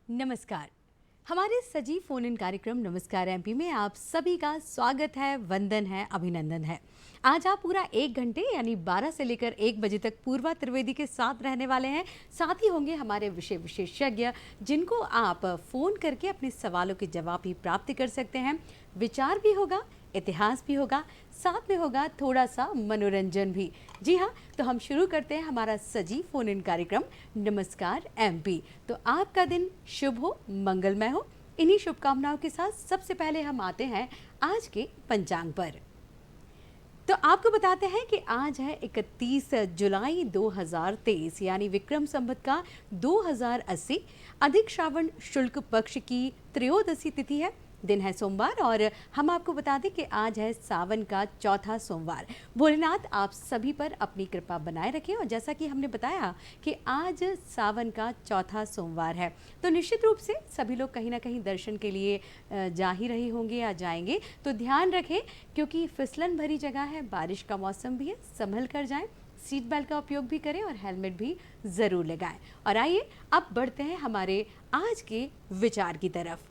नमस्कार। हमारे सजीव फोन इन कार्यक्रम नमस्कार एमपी में आप सभी का स्वागत है, वंदन है, अभिनंदन है। आज आप पूरा 1 घंटे यानी 12 से लेकर 1 बजे तक पूर्वा त्रिवेदी के साथ रहने वाले हैं। साथ ही होंगे हमारे विषय विशेषज्ञ जिनको आप फ़ोन करके अपने सवालों के जवाब भी प्राप्त कर सकते हैं। विचार भी होगा, इतिहास भी होगा, साथ में होगा थोड़ा सा मनोरंजन भी। जी हाँ, तो हम शुरू करते हैं हमारा सजीव फोन इन कार्यक्रम नमस्कार एमपी। तो आपका दिन शुभ हो, मंगलमय हो। इन्हीं शुभकामनाओं के साथ सबसे पहले हम आते हैं आज के पंचांग पर। तो आपको बताते हैं कि आज है 31 जुलाई 2023 यानी विक्रम संवत का 2080। अधिक श्रावण शुक्ल पक्ष की त्रयोदशी तिथि है। दिन है सोमवार और हम आपको बता दें कि आज है सावन का चौथा सोमवार। भोलेनाथ आप सभी पर अपनी कृपा बनाए रखें। और जैसा कि हमने बताया कि आज सावन का चौथा सोमवार है, तो निश्चित रूप से सभी लोग कहीं ना कहीं दर्शन के लिए जा ही रहे होंगे या जाएंगे। तो ध्यान रखें क्योंकि फिसलन भरी जगह है, बारिश का मौसम भी है, संभल कर जाएं। सीट बेल्ट का उपयोग भी करें और हेलमेट भी ज़रूर लगाएं। और आइए अब बढ़ते हैं हमारे आज के विचार की तरफ।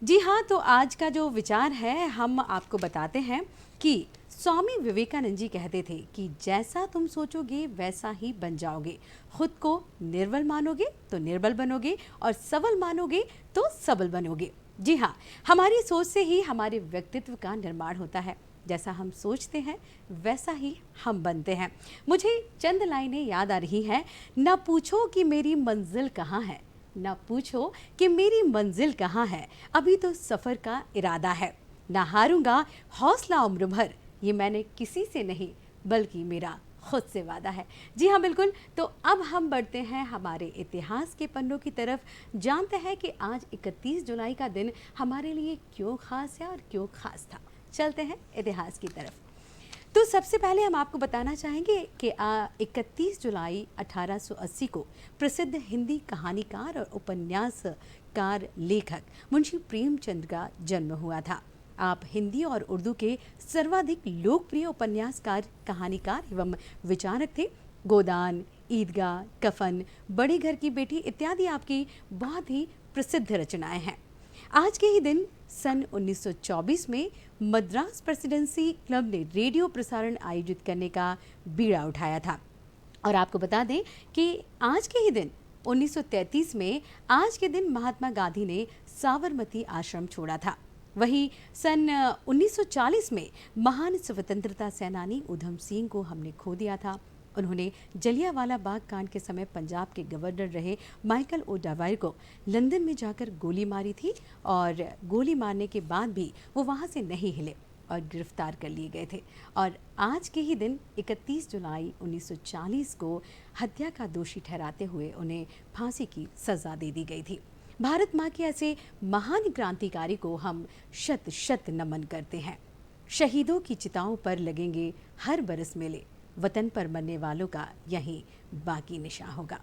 जी हाँ, तो आज का जो विचार है हम आपको बताते हैं कि स्वामी विवेकानंद जी कहते थे कि जैसा तुम सोचोगे वैसा ही बन जाओगे। खुद को निर्बल मानोगे तो निर्बल बनोगे और सबल मानोगे तो सबल बनोगे। जी हाँ, हमारी सोच से ही हमारे व्यक्तित्व का निर्माण होता है। जैसा हम सोचते हैं वैसा ही हम बनते हैं। मुझे चंद लाइनें याद आ रही हैं। न पूछो कि मेरी मंजिल कहाँ है, ना पूछो कि मेरी मंजिल कहाँ है, अभी तो सफ़र का इरादा है। ना हारूंगा हौसला उम्र भर, ये मैंने किसी से नहीं बल्कि मेरा खुद से वादा है। जी हाँ, बिल्कुल। तो अब हम बढ़ते हैं हमारे इतिहास के पन्नों की तरफ। जानते हैं कि आज 31 जुलाई का दिन हमारे लिए क्यों खास है और क्यों खास था। चलते हैं इतिहास की तरफ। तो सबसे पहले हम आपको बताना चाहेंगे कि 31 जुलाई 1880 को प्रसिद्ध हिंदी कहानीकार और उपन्यासकार लेखक मुंशी प्रेमचंद का जन्म हुआ था। आप हिंदी और उर्दू के सर्वाधिक लोकप्रिय उपन्यासकार, कहानीकार एवं विचारक थे। गोदान, ईदगाह, कफन, बड़े घर की बेटी इत्यादि आपकी बहुत ही प्रसिद्ध रचनाएं हैं। आज के ही दिन सन 1924 में मद्रास प्रेसिडेंसी क्लब ने रेडियो प्रसारण आयोजित करने का बीड़ा उठाया था। और आपको बता दें कि आज के ही दिन 1933 में आज के दिन महात्मा गांधी ने साबरमती आश्रम छोड़ा था। वहीं सन 1940 में महान स्वतंत्रता सेनानी उधम सिंह को हमने खो दिया था। उन्होंने जलियांवाला बाग कांड के समय पंजाब के गवर्नर रहे माइकल ओ डावायर को लंदन में जाकर गोली मारी थी और गोली मारने के बाद भी वो वहाँ से नहीं हिले और गिरफ्तार कर लिए गए थे। और आज के ही दिन 31 जुलाई 1940 को हत्या का दोषी ठहराते हुए उन्हें फांसी की सज़ा दे दी गई थी। भारत माँ के ऐसे महान क्रांतिकारी को हम शत शत नमन करते हैं। शहीदों की चिताओं पर लगेंगे हर बरस मेले, वतन पर मरने वालों का यही बाकी निशान होगा।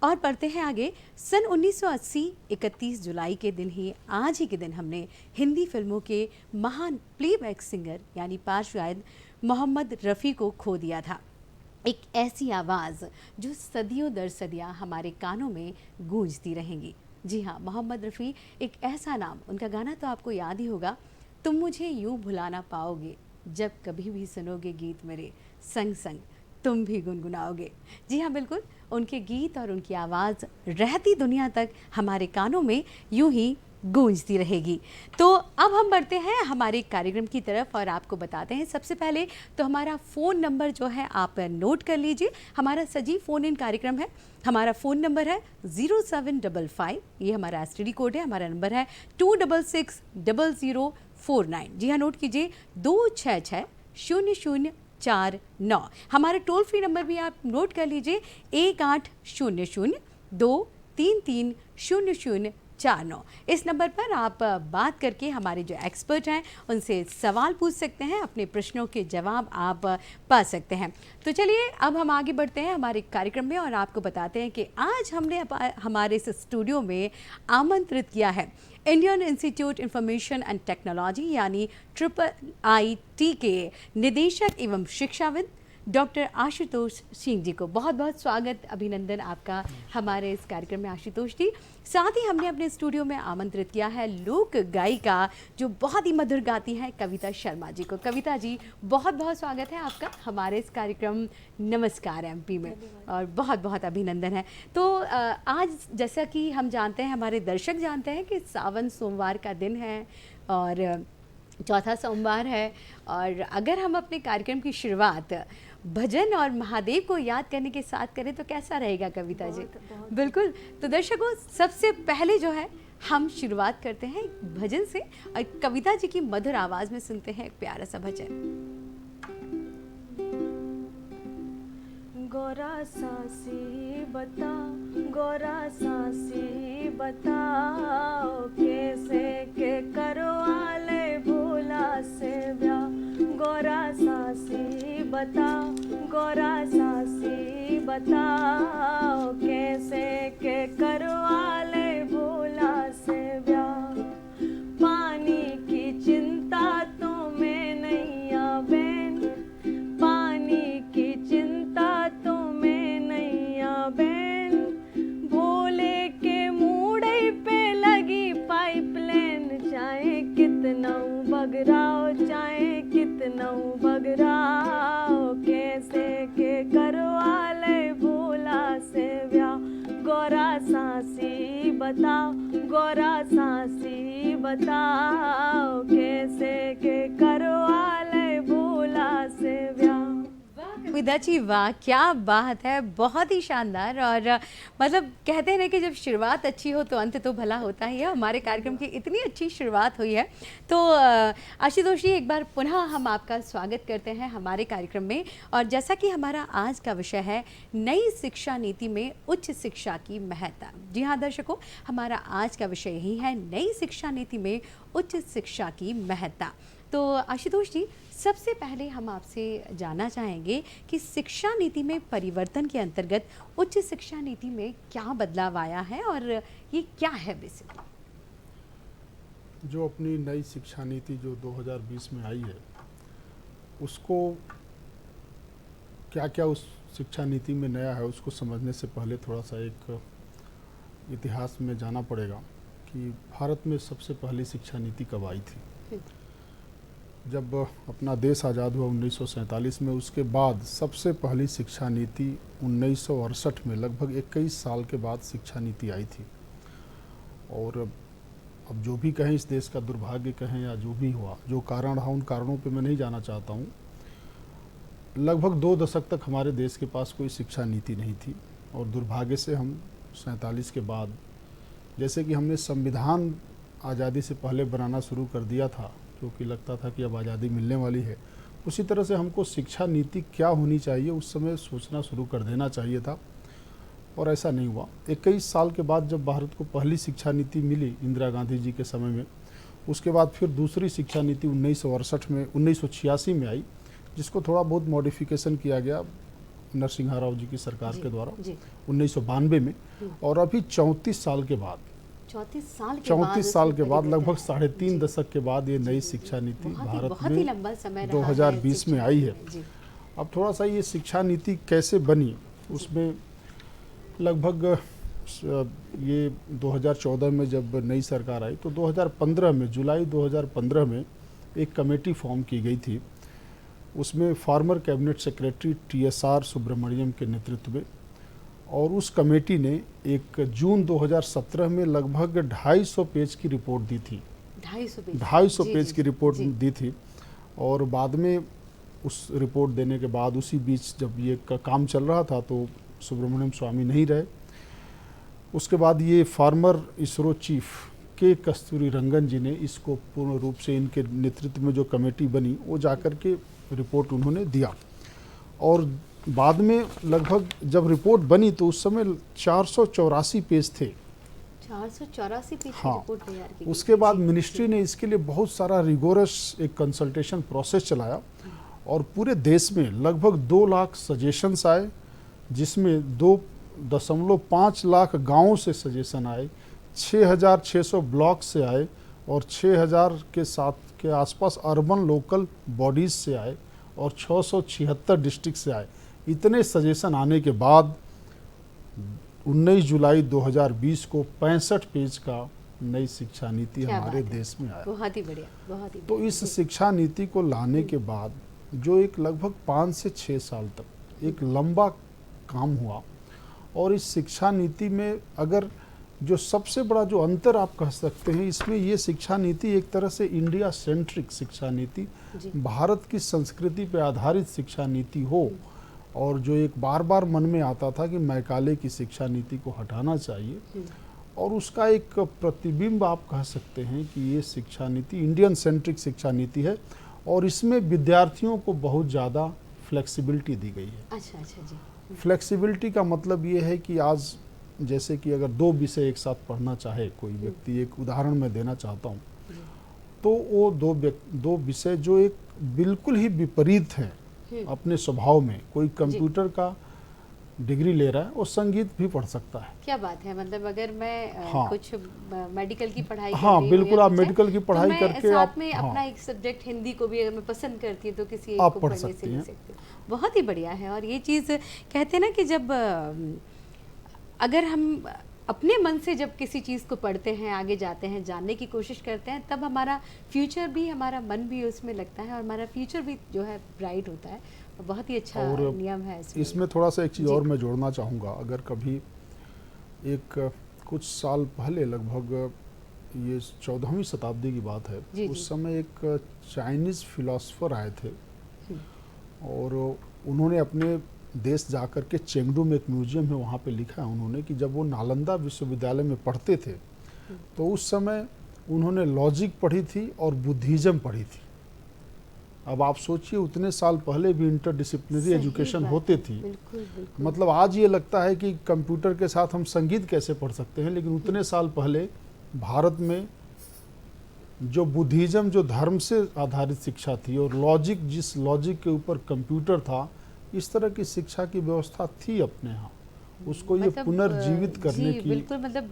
और पढ़ते हैं आगे। सन 1980 31 जुलाई के दिन ही आज ही के दिन हमने हिंदी फिल्मों के महान प्लेबैक सिंगर यानी पार्श्व गायक मोहम्मद रफ़ी को खो दिया था। एक ऐसी आवाज़ जो सदियों दर सदियाँ हमारे कानों में गूंजती रहेंगी। जी हाँ, मोहम्मद रफ़ी एक ऐसा नाम, उनका गाना तो आपको याद ही होगा, तुम मुझे यूँ भुला ना पाओगे, जब कभी भी सुनोगे गीत मेरे, संग संग तुम भी गुनगुनाओगे। जी हाँ, बिल्कुल। उनके गीत और उनकी आवाज़ रहती दुनिया तक हमारे कानों में यूं ही गूंजती रहेगी। तो अब हम बढ़ते हैं हमारे कार्यक्रम की तरफ और आपको बताते हैं सबसे पहले तो हमारा फ़ोन नंबर जो है आप नोट कर लीजिए। हमारा सजीव फ़ोन इन कार्यक्रम है। हमारा फ़ोन नंबर है 0755, ये हमारा एसटीडी कोड है। हमारा नंबर है 2660049। जी हाँ, नोट कीजिए 2660049। हमारा टोल फ्री नंबर भी आप नोट कर लीजिए 1800-233-0049। इस नंबर पर आप बात करके हमारे जो एक्सपर्ट हैं उनसे सवाल पूछ सकते हैं, अपने प्रश्नों के जवाब आप पा सकते हैं। तो चलिए अब हम आगे बढ़ते हैं हमारे कार्यक्रम में और आपको बताते हैं कि आज हमने हमारे इस स्टूडियो में आमंत्रित किया है Indian institute information and technology यानी IIT के निदेशक एवं शिक्षाविद डॉक्टर आशुतोष सिंह जी को। बहुत बहुत स्वागत, अभिनंदन आपका हमारे इस कार्यक्रम में आशुतोष जी। साथ ही हमने अपने स्टूडियो में आमंत्रित किया है लोक गायिका जो बहुत ही मधुर गाती हैं, कविता शर्मा जी को। कविता जी, बहुत बहुत स्वागत है आपका हमारे इस कार्यक्रम नमस्कार एमपी में, और बहुत बहुत अभिनंदन है। तो आज जैसा कि हम जानते हैं, हमारे दर्शक जानते हैं कि सावन सोमवार का दिन है और चौथा सोमवार है, और अगर हम अपने कार्यक्रम की शुरुआत भजन और महादेव को याद करने के साथ करें तो कैसा रहेगा कविता जी? बिल्कुल। तो दर्शकों, सबसे पहले जो है हम शुरुआत करते हैं भजन से, और कविता जी की मधुर आवाज में सुनते हैं एक प्यारा सा भजन। गौरा सासी बता, गौरा सासी बताओ, कैसे के करवाले भोला से ब्याह। गौरा सासी बता, गौरा सासी बताओ, कैसे के करवाले भोला से ब्याह। पानी की चिंता तुम्हें नैया बहन, पानी की चिंता तुम्हें नैया बहन। भोले के मूड़े पे लगी पाइपलाइन, चाहे कितना बगराओ, चाहे कितना बगराओ, कैसे के करवाले भोला से ब्याह। गौरा सासी बताओ, गौरा सासी बताओ, कैसे के करवाले भोला से ब्याह। कविता जी वाह, क्या बात है, बहुत ही शानदार। और मतलब कहते हैं ना कि जब शुरुआत अच्छी हो तो अंत तो भला होता ही है। हमारे कार्यक्रम की इतनी अच्छी शुरुआत हुई है। तो आशुतोष जी, एक बार पुनः हम आपका स्वागत करते हैं हमारे कार्यक्रम में। और जैसा कि हमारा आज का विषय है नई शिक्षा नीति में उच्च शिक्षा की महत्ता। जी हाँ दर्शकों, हमारा आज का विषय यही है, नई शिक्षा नीति में उच्च शिक्षा की महत्ता। तो आशुतोष जी, सबसे पहले हम आपसे जानना चाहेंगे कि शिक्षा नीति में परिवर्तन के अंतर्गत उच्च शिक्षा नीति में क्या बदलाव आया है और ये क्या है बेसिकली? जो अपनी नई शिक्षा नीति जो 2020 में आई है, उसको क्या क्या उस शिक्षा नीति में नया है उसको समझने से पहले थोड़ा सा एक इतिहास में जाना पड़ेगा कि भारत में सबसे पहली शिक्षा नीति कब आई थी। जब अपना देश आज़ाद हुआ 1947 में, उसके बाद सबसे पहली शिक्षा नीति 1968 में, लगभग 21 साल के बाद शिक्षा नीति आई थी। और अब जो भी कहें, इस देश का दुर्भाग्य कहें या जो भी हुआ, जो कारण रहा, उन कारणों पे मैं नहीं जाना चाहता हूँ। लगभग 2 दशक तक हमारे देश के पास कोई शिक्षा नीति नहीं थी, और दुर्भाग्य से हम 47 के बाद, जैसे कि हमने संविधान आज़ादी से पहले बनाना शुरू कर दिया था, क्योंकि लगता था कि अब आज़ादी मिलने वाली है, उसी तरह से हमको शिक्षा नीति क्या होनी चाहिए उस समय सोचना शुरू कर देना चाहिए था, और ऐसा नहीं हुआ। 21 साल के बाद जब भारत को पहली शिक्षा नीति मिली इंदिरा गांधी जी के समय में, उसके बाद फिर दूसरी शिक्षा नीति 1986 में आई, जिसको थोड़ा बहुत मॉडिफिकेशन किया गया नरसिम्हा राव जी की सरकार के द्वारा 1992 में। और अभी 34 साल के बाद, 34 साल के बाद लगभग 3.5 दशक के बाद ये नई शिक्षा नीति भारत में 2020 में आई है। अब थोड़ा सा ये शिक्षा नीति कैसे बनी, उसमें लगभग ये 2014 में जब नई सरकार आई तो 2015 में, जुलाई 2015 में एक कमेटी फॉर्म की गई थी। उसमें former cabinet secretary TSR Subramaniam के नेतृत्व में, और उस कमेटी ने एक जून 2017 में लगभग 250 पेज की रिपोर्ट दी थी। 250 पेज की रिपोर्ट दी थी। और बाद में उस रिपोर्ट देने के बाद, उसी बीच जब ये काम चल रहा था तो सुब्रमण्यम स्वामी नहीं रहे। उसके बाद ये फार्मर इसरो चीफ के कस्तूरी रंगन जी ने इसको पूर्ण रूप से, इनके नेतृत्व में जो कमेटी बनी, वो जाकर के रिपोर्ट उन्होंने दिया। और बाद में लगभग जब रिपोर्ट बनी तो उस समय 484 पेज थे। 484 पेज की हाँ, रिपोर्ट तैयार की। उसके बाद मिनिस्ट्री ने इसके लिए बहुत सारा रिगोरस एक कंसल्टेशन प्रोसेस चलाया, और पूरे देश में लगभग 2 लाख सजेशंस आए, जिसमें 2.5 लाख गाँवों से सजेशन आए, 6,600 ब्लॉक से आए, और 6,000 के साथ के आसपास अर्बन लोकल बॉडीज़ से आए, और 676 डिस्ट्रिक्ट से आए। इतने सजेशन आने के बाद 19 जुलाई 2020 को 65 पेज का नई शिक्षा नीति क्या हमारे बात है। देश में आया। बहुत ही बढ़िया, बहुत ही तो बढ़िया। इस जी। शिक्षा नीति को लाने के बाद जो एक लगभग 5 से 6 साल तक एक लंबा काम हुआ, और इस शिक्षा नीति में अगर जो सबसे बड़ा जो अंतर आप कह सकते हैं, इसमें ये शिक्षा नीति एक तरह से इंडिया सेंट्रिक शिक्षा नीति, जी। भारत की संस्कृति पर आधारित शिक्षा नीति हो, और जो एक बार बार मन में आता था कि मैकाले की शिक्षा नीति को हटाना चाहिए, और उसका एक प्रतिबिंब आप कह सकते हैं कि ये शिक्षा नीति इंडियन सेंट्रिक शिक्षा नीति है, और इसमें विद्यार्थियों को बहुत ज़्यादा फ्लेक्सिबिलिटी दी गई है। अच्छा अच्छा जी। फ्लेक्सिबिलिटी का मतलब ये है कि आज जैसे कि अगर 2 विषय एक साथ पढ़ना चाहे कोई व्यक्ति, एक उदाहरण मैं देना चाहता हूँ, तो वो दो विषय जो एक बिल्कुल ही विपरीत हैं अपने स्वभाव में, कोई कंप्यूटर का डिग्री ले रहा है और संगीत भी पढ़ सकता है। क्या बात है, मतलब अगर मैं हाँ। कुछ मेडिकल की पढ़ाई कर हाँ रही हूँ बिल्कुल, या आप कुछ है, मेडिकल की तो पढ़ाई मैं करके साथ आप में हाँ, अपना एक सब्जेक्ट हिंदी को भी अगर मैं पसंद करती हूँ तो किसी एक आप को पढ़ पढ़ने सकती से ले हैं। सकती हूँ। बहुत ही बढ़िया है। और ये चीज़ कहते हैं ना कि जब अगर हम अपने मन से जब किसी चीज़ को पढ़ते हैं, आगे जाते हैं, जानने की कोशिश करते हैं, तब हमारा फ्यूचर भी, हमारा मन भी उसमें लगता है और हमारा फ्यूचर भी जो है ब्राइट होता है। और बहुत ही अच्छा और नियम है इसमें थोड़ा सा एक चीज़ जी। और मैं जोड़ना चाहूँगा। अगर कभी कुछ साल पहले, लगभग ये 14वीं शताब्दी की बात है, जी, उस जी। समय एक चाइनीज़ फिलोसोफर आए थे, और उन्होंने अपने देश जाकर के चेंगडू में एक म्यूजियम है, वहाँ पे लिखा है उन्होंने कि जब वो नालंदा विश्वविद्यालय में पढ़ते थे तो उस समय उन्होंने लॉजिक पढ़ी थी और बुद्धिज़्म पढ़ी थी। अब आप सोचिए, उतने साल पहले भी इंटरडिसिप्लिनरी सही एजुकेशन बात होते है। थी। बिल्कुल बिल्कुल। मतलब आज ये लगता है कि कंप्यूटर के साथ हम संगीत कैसे पढ़ सकते हैं, लेकिन उतने साल पहले भारत में जो बुद्धिज़्म, जो धर्म से आधारित शिक्षा थी, और लॉजिक, जिस लॉजिक के ऊपर कंप्यूटर था, इस तरह की शिक्षा की व्यवस्था थी अपने यहाँ। उसको ये मतलब, पुनर्जीवित करने जी, की बिल्कुल, मतलब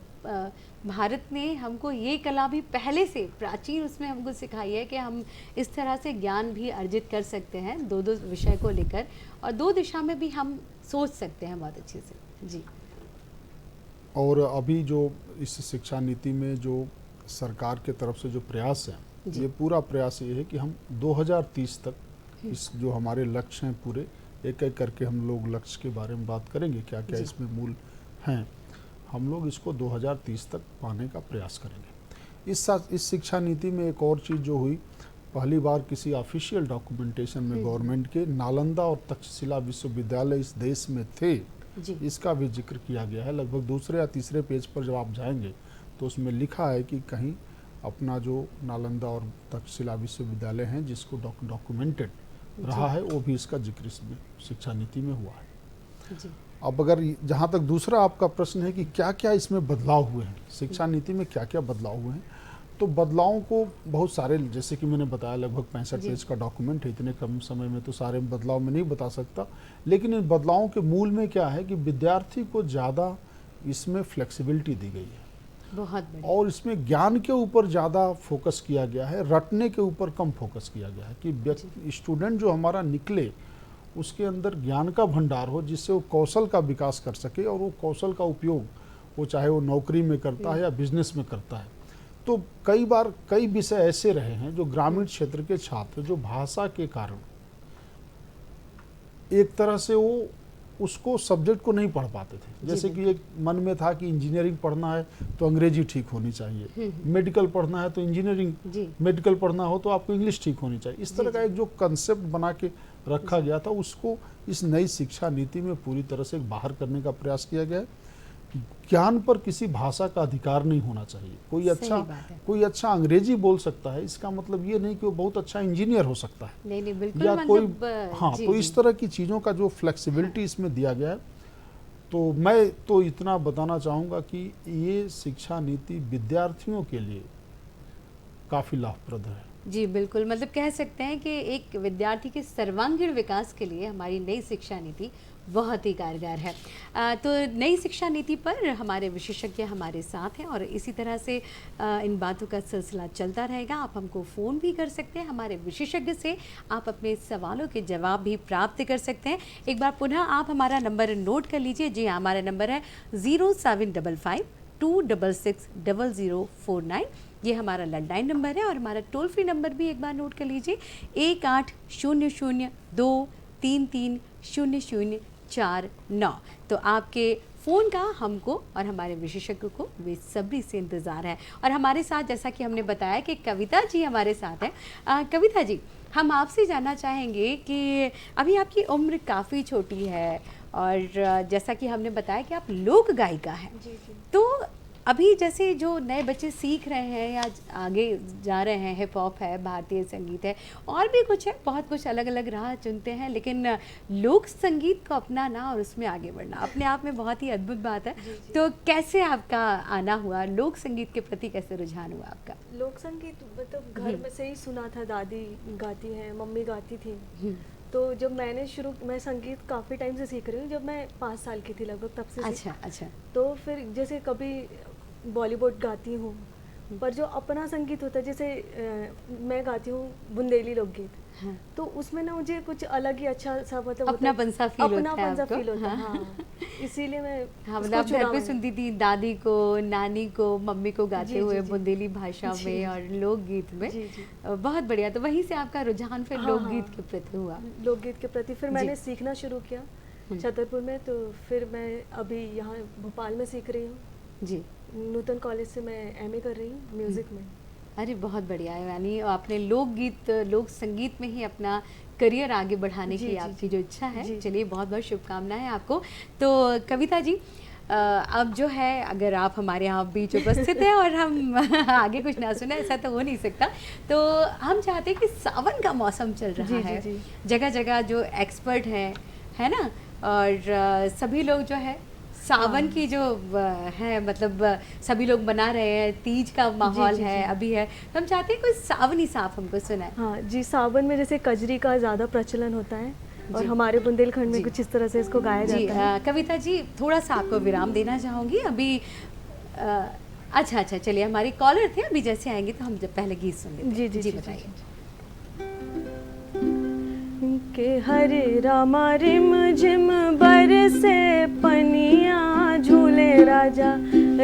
भारत ने हमको ये कला भी पहले से प्राचीन उसमें हमको सिखाई है कि हम इस तरह से ज्ञान भी अर्जित कर सकते हैं, दो दो विषय को लेकर, और दो दिशा में भी हम सोच सकते हैं बहुत अच्छे से। जी। और अभी जो इस शिक्षा नीति में जो सरकार के तरफ से जो प्रयास है, जी। ये पूरा प्रयास ये है कि हम 2030 तक इस जो हमारे लक्ष्य हैं पूरे, एक एक करके हम लोग लक्ष्य के बारे में बात करेंगे, क्या क्या जी। इसमें मूल हैं, हम लोग इसको 2030 तक पाने का प्रयास करेंगे। इस शिक्षा नीति में एक और चीज़ जो हुई, पहली बार किसी ऑफिशियल डॉक्यूमेंटेशन में गवर्नमेंट के नालंदा और तक्षशिला विश्वविद्यालय इस देश में थे, जी। इसका भी जिक्र किया गया है। लगभग दूसरे या तीसरे पेज पर जब आप जाएंगे तो उसमें लिखा है कि कहीं अपना जो नालंदा और तक्षशिला विश्वविद्यालय हैं जिसको डॉक्यूमेंटेड रहा है, वो भी इसका जिक्र इसमें शिक्षा नीति में हुआ है। जी। अब अगर जहाँ तक दूसरा आपका प्रश्न है कि क्या क्या इसमें बदलाव हुए हैं, शिक्षा नीति में क्या क्या बदलाव हुए हैं, तो बदलावों को बहुत सारे, जैसे कि मैंने बताया, लगभग 65 पेज का डॉक्यूमेंट है, इतने कम समय में तो सारे बदलाव में नहीं बता सकता, लेकिन इन बदलावों के मूल में क्या है कि विद्यार्थी को ज़्यादा इसमें फ्लेक्सिबिलिटी दी गई है, बहुत बढ़िया। और इसमें ज्ञान के ऊपर ज़्यादा फोकस किया गया है, रटने के ऊपर कम फोकस किया गया है, कि स्टूडेंट जो हमारा निकले उसके अंदर ज्ञान का भंडार हो, जिससे वो कौशल का विकास कर सके, और वो कौशल का उपयोग वो चाहे वो नौकरी में करता है या बिजनेस में करता है। तो कई बार कई विषय ऐसे रहे हैं जो ग्रामीण क्षेत्र के छात्र, जो भाषा के कारण एक तरह से वो उसको सब्जेक्ट को नहीं पढ़ पाते थे। जैसे कि एक मन में था कि इंजीनियरिंग पढ़ना है तो अंग्रेजी ठीक होनी चाहिए, मेडिकल पढ़ना है तो इंजीनियरिंग, मेडिकल पढ़ना हो तो आपको इंग्लिश ठीक होनी चाहिए। इस तरह का एक जो कंसेप्ट बना के रखा गया था, उसको इस नई शिक्षा नीति में पूरी तरह से बाहर करने का प्रयास किया गया है। ज्ञान पर किसी भाषा का अधिकार नहीं होना चाहिए। कोई अच्छा अंग्रेजी बोल सकता है, इसका मतलब ये नहीं कि वो बहुत अच्छा इंजीनियर हो सकता है। नहीं, बिल्कुल, या मतलब, कोई हाँ, तो इस तरह की चीज़ों का जो फ्लेक्सिबिलिटी इसमें दिया गया है, तो मैं तो इतना बताना चाहूँगा कि ये शिक्षा नीति विद्यार्थियों के लिए काफ़ी लाभप्रद है। जी बिल्कुल, मतलब कह सकते हैं कि एक विद्यार्थी के सर्वांगीण विकास के लिए हमारी नई शिक्षा नीति बहुत ही कारगर है। तो नई शिक्षा नीति पर हमारे विशेषज्ञ हमारे साथ हैं और इसी तरह से इन बातों का सिलसिला चलता रहेगा। आप हमको फ़ोन भी कर सकते हैं, हमारे विशेषज्ञ से आप अपने सवालों के जवाब भी प्राप्त कर सकते हैं। एक बार पुनः आप हमारा नंबर नोट कर लीजिए। जी, हमारा नंबर है 0755 266 0049। ये हमारा लैंडलाइन नंबर है और हमारा टोल फ्री नंबर भी एक बार नोट कर लीजिए 180023300049। तो आपके फ़ोन का हमको और हमारे विशेषज्ञ को बेसब्री से इंतज़ार है। और हमारे साथ जैसा कि हमने बताया कि कविता जी हमारे साथ हैं। कविता जी, हम आपसे जानना चाहेंगे कि अभी आपकी उम्र काफ़ी छोटी है और जैसा कि हमने बताया कि आप लोक गायिका हैं। जी जी। तो अभी जैसे जो नए बच्चे सीख रहे हैं या आगे जा रहे हैं, हिप हॉप है, भारतीय संगीत है और भी कुछ है, बहुत कुछ अलग अलग राह चुनते हैं, लेकिन लोक संगीत को अपनाना और उसमें आगे बढ़ना अपने आप में बहुत ही अद्भुत बात है। तो कैसे आपका आना हुआ, लोक संगीत के प्रति कैसे रुझान हुआ आपका? लोक संगीत मतलब घर में से ही सुना था, दादी गाती हैं, मम्मी गाती थी। तो जब मैं संगीत काफ़ी टाइम से सीख रही हूँ, जब मैं 5 साल की थी लगभग तब से अच्छा अच्छा। तो फिर जैसे कभी बॉलीवुड गाती हूँ, पर जो अपना संगीत होता है जैसे मैं गाती हूँ बुंदेली लोकगीत। हाँ। तो उसमें ना मुझे कुछ अलग ही अच्छा सा मतलब अपनापन सा फील होता है आपको? फील होता है। हाँ। हाँ। इसीलिए मैं हाँ, मतलब उसको आप घर चुना पे मैंने। सुनती थी दादी को, नानी को, मम्मी को गाते जी, हुए जी, जी। बुंदेली भाषा जी। में और लोकगीत में। जी, जी। बहुत बढ़िया। तो वहीं से आपका रुझान फिर हाँ, लोकगीत हाँ। के प्रति हुआ? लोकगीत के प्रति फिर जी। मैंने सीखना शुरू किया छतरपुर में। तो फिर मैं अभी यहाँ भोपाल में सीख रही हूँ, जी। नूतन कॉलेज से मैं एमए कर रही हूँ म्यूज़िक में। अरे बहुत बढ़िया है, यानी आपने लोकगीत, लोक संगीत में ही अपना करियर आगे बढ़ाने जी, की जी, आपकी जी। जो इच्छा है। जी। चलिए, बहुत बहुत शुभकामनाएं आपको। तो कविता जी, अब जो है अगर आप हमारे यहाँ बीच उपस्थित हैं और हम आगे कुछ ना सुने, ऐसा तो हो नहीं सकता। तो हम चाहते हैं कि सावन का मौसम चल रहा जी, जी, है, जी। जगह जगह जो एक्सपर्ट हैं, है ना, और सभी लोग जो है सावन की जो है, मतलब सभी लोग बना रहे हैं, तीज का माहौल जी, है, जी। अभी है, तो हम चाहते हैं कोई सावनी सा आप हमको सुनाए। हाँ जी, सावन में जैसे कजरी का ज़्यादा प्रचलन होता है और जी। हमारे बुंदेलखंड में जी। कुछ इस तरह से इसको गाया जी, जाता है। कविता जी, थोड़ा सा आपको विराम देना चाहूँगी अभी। अच्छा अच्छा, चलिए, हमारे कॉलर थे, अभी जैसे आएंगे तो हम जब पहले गीत सुन लेते हैं। जी, जी, जी, बताइए। के हरे रामा रिम झिम बरसे पनिया, झूले राजा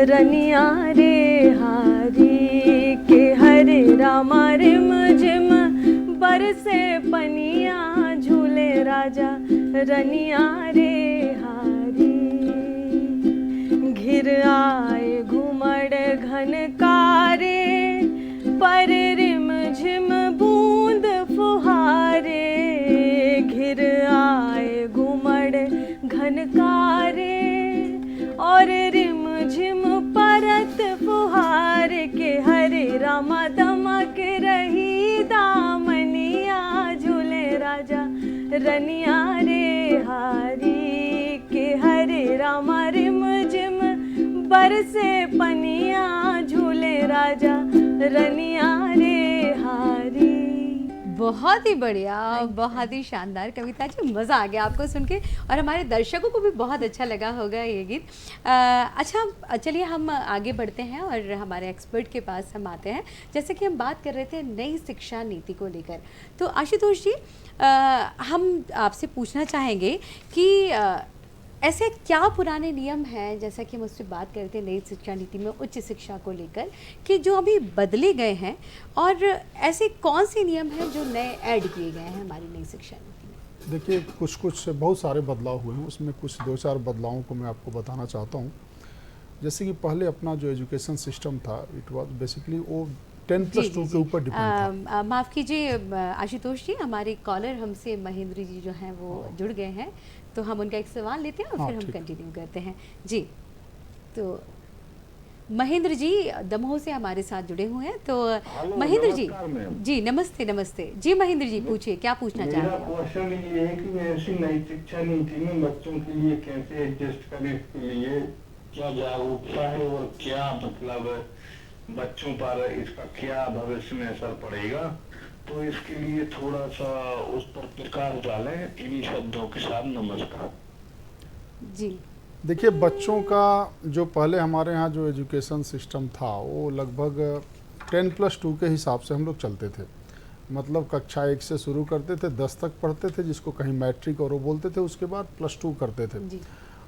रनिया रे हारी। के हरे रामा रिम झिम बरसे पनिया, झूले राजा रनिया रे हारी। घिर आए घुमड़ घनकारे, पर रिम झिम बूंद फुहारे। घिर आए घुमड़ घनकारे और रिम झिम परत फुहार। के हरे रामा दमक रही दामनिया, झूले राजा रनिया रे हारी। के हरे रामा रिम झिम बरसे पनिया, झूले राजा रनिया रे हारी। बहुत ही बढ़िया, बहुत ही शानदार कविता जी, मज़ा आ गया आपको सुन के और हमारे दर्शकों को भी बहुत अच्छा लगा होगा ये गीत। अच्छा, चलिए हम आगे बढ़ते हैं और हमारे एक्सपर्ट के पास हम आते हैं। जैसे कि हम बात कर रहे थे नई शिक्षा नीति को लेकर, तो आशुतोष जी, हम आपसे पूछना चाहेंगे कि ऐसे क्या पुराने नियम हैं, जैसा कि हम उससे बात कर रहे थे नई शिक्षा नीति में उच्च शिक्षा को लेकर, कि जो अभी बदले गए हैं, और ऐसे कौन से नियम हैं जो नए ऐड किए गए हैं हमारी नई शिक्षा नीति में? देखिए, कुछ बहुत सारे बदलाव हुए हैं, उसमें कुछ 2-4 बदलावों को मैं आपको बताना चाहता हूँ। जैसे कि पहले अपना जो एजुकेशन सिस्टम था, इट वाज बेसिकली वो 10+2 के ऊपर डिपेंड था। माफ़ कीजिए आशुतोष जी, हमारे कॉलर हमसे महेंद्र जी जो हैं वो जुड़ गए हैं, तो हम उनका एक सवाल लेते हैं और फिर हम कंटिन्यू करते हैं। जी, तो महेंद्र जी दमोह से हमारे साथ जुड़े हुए हैं। तो महेंद्र जी नमस्ते। नमस्ते जी महेंद्र जी, पूछिए, क्या पूछना चाहते हैं? मेरा क्वेश्चन ये है कि ऐसी नई शिक्षा नीति में बच्चों के लिए कैसे एडजस्ट करें, इसके लिए क्या जागरूकता है और क्या मतलब बच्चों पर इसका क्या भविष्य में असर पड़ेगा, तो इसके लिए थोड़ा सा उस पर प्रकाश डालें। इन्हीं शब्दों के साथ नमस्कार। जी देखिए, बच्चों का जो पहले हमारे यहाँ जो एजुकेशन सिस्टम था वो लगभग 10+2 के हिसाब से हम लोग चलते थे। मतलब कक्षा 1 से शुरू करते थे, 10 तक पढ़ते थे, जिसको कहीं मैट्रिक और वो बोलते थे, उसके बाद +2 करते थे। जी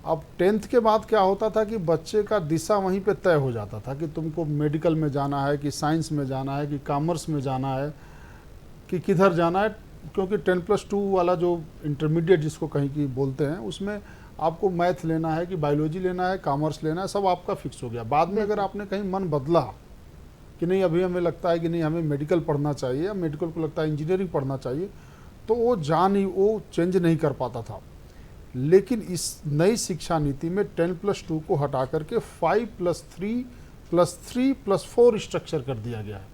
अब 10th के बाद क्या होता था कि बच्चे का दिशा वहीं पे तय हो जाता था कि तुमको मेडिकल में जाना है, कि साइंस में जाना है, कि कॉमर्स में जाना है, कि किधर जाना है। क्योंकि 10+2 वाला जो इंटरमीडिएट जिसको कहीं की बोलते हैं, उसमें आपको मैथ लेना है, कि बायोलॉजी लेना है, कॉमर्स लेना है, सब आपका फिक्स हो गया। बाद में अगर आपने कहीं मन बदला कि नहीं अभी हमें लगता है कि नहीं हमें मेडिकल पढ़ना चाहिए, या मेडिकल को लगता है इंजीनियरिंग पढ़ना चाहिए, तो वो चेंज नहीं कर पाता था। लेकिन इस नई शिक्षा नीति में 10+2 को हटा करके 5+3+3+4 स्ट्रक्चर कर दिया गया है।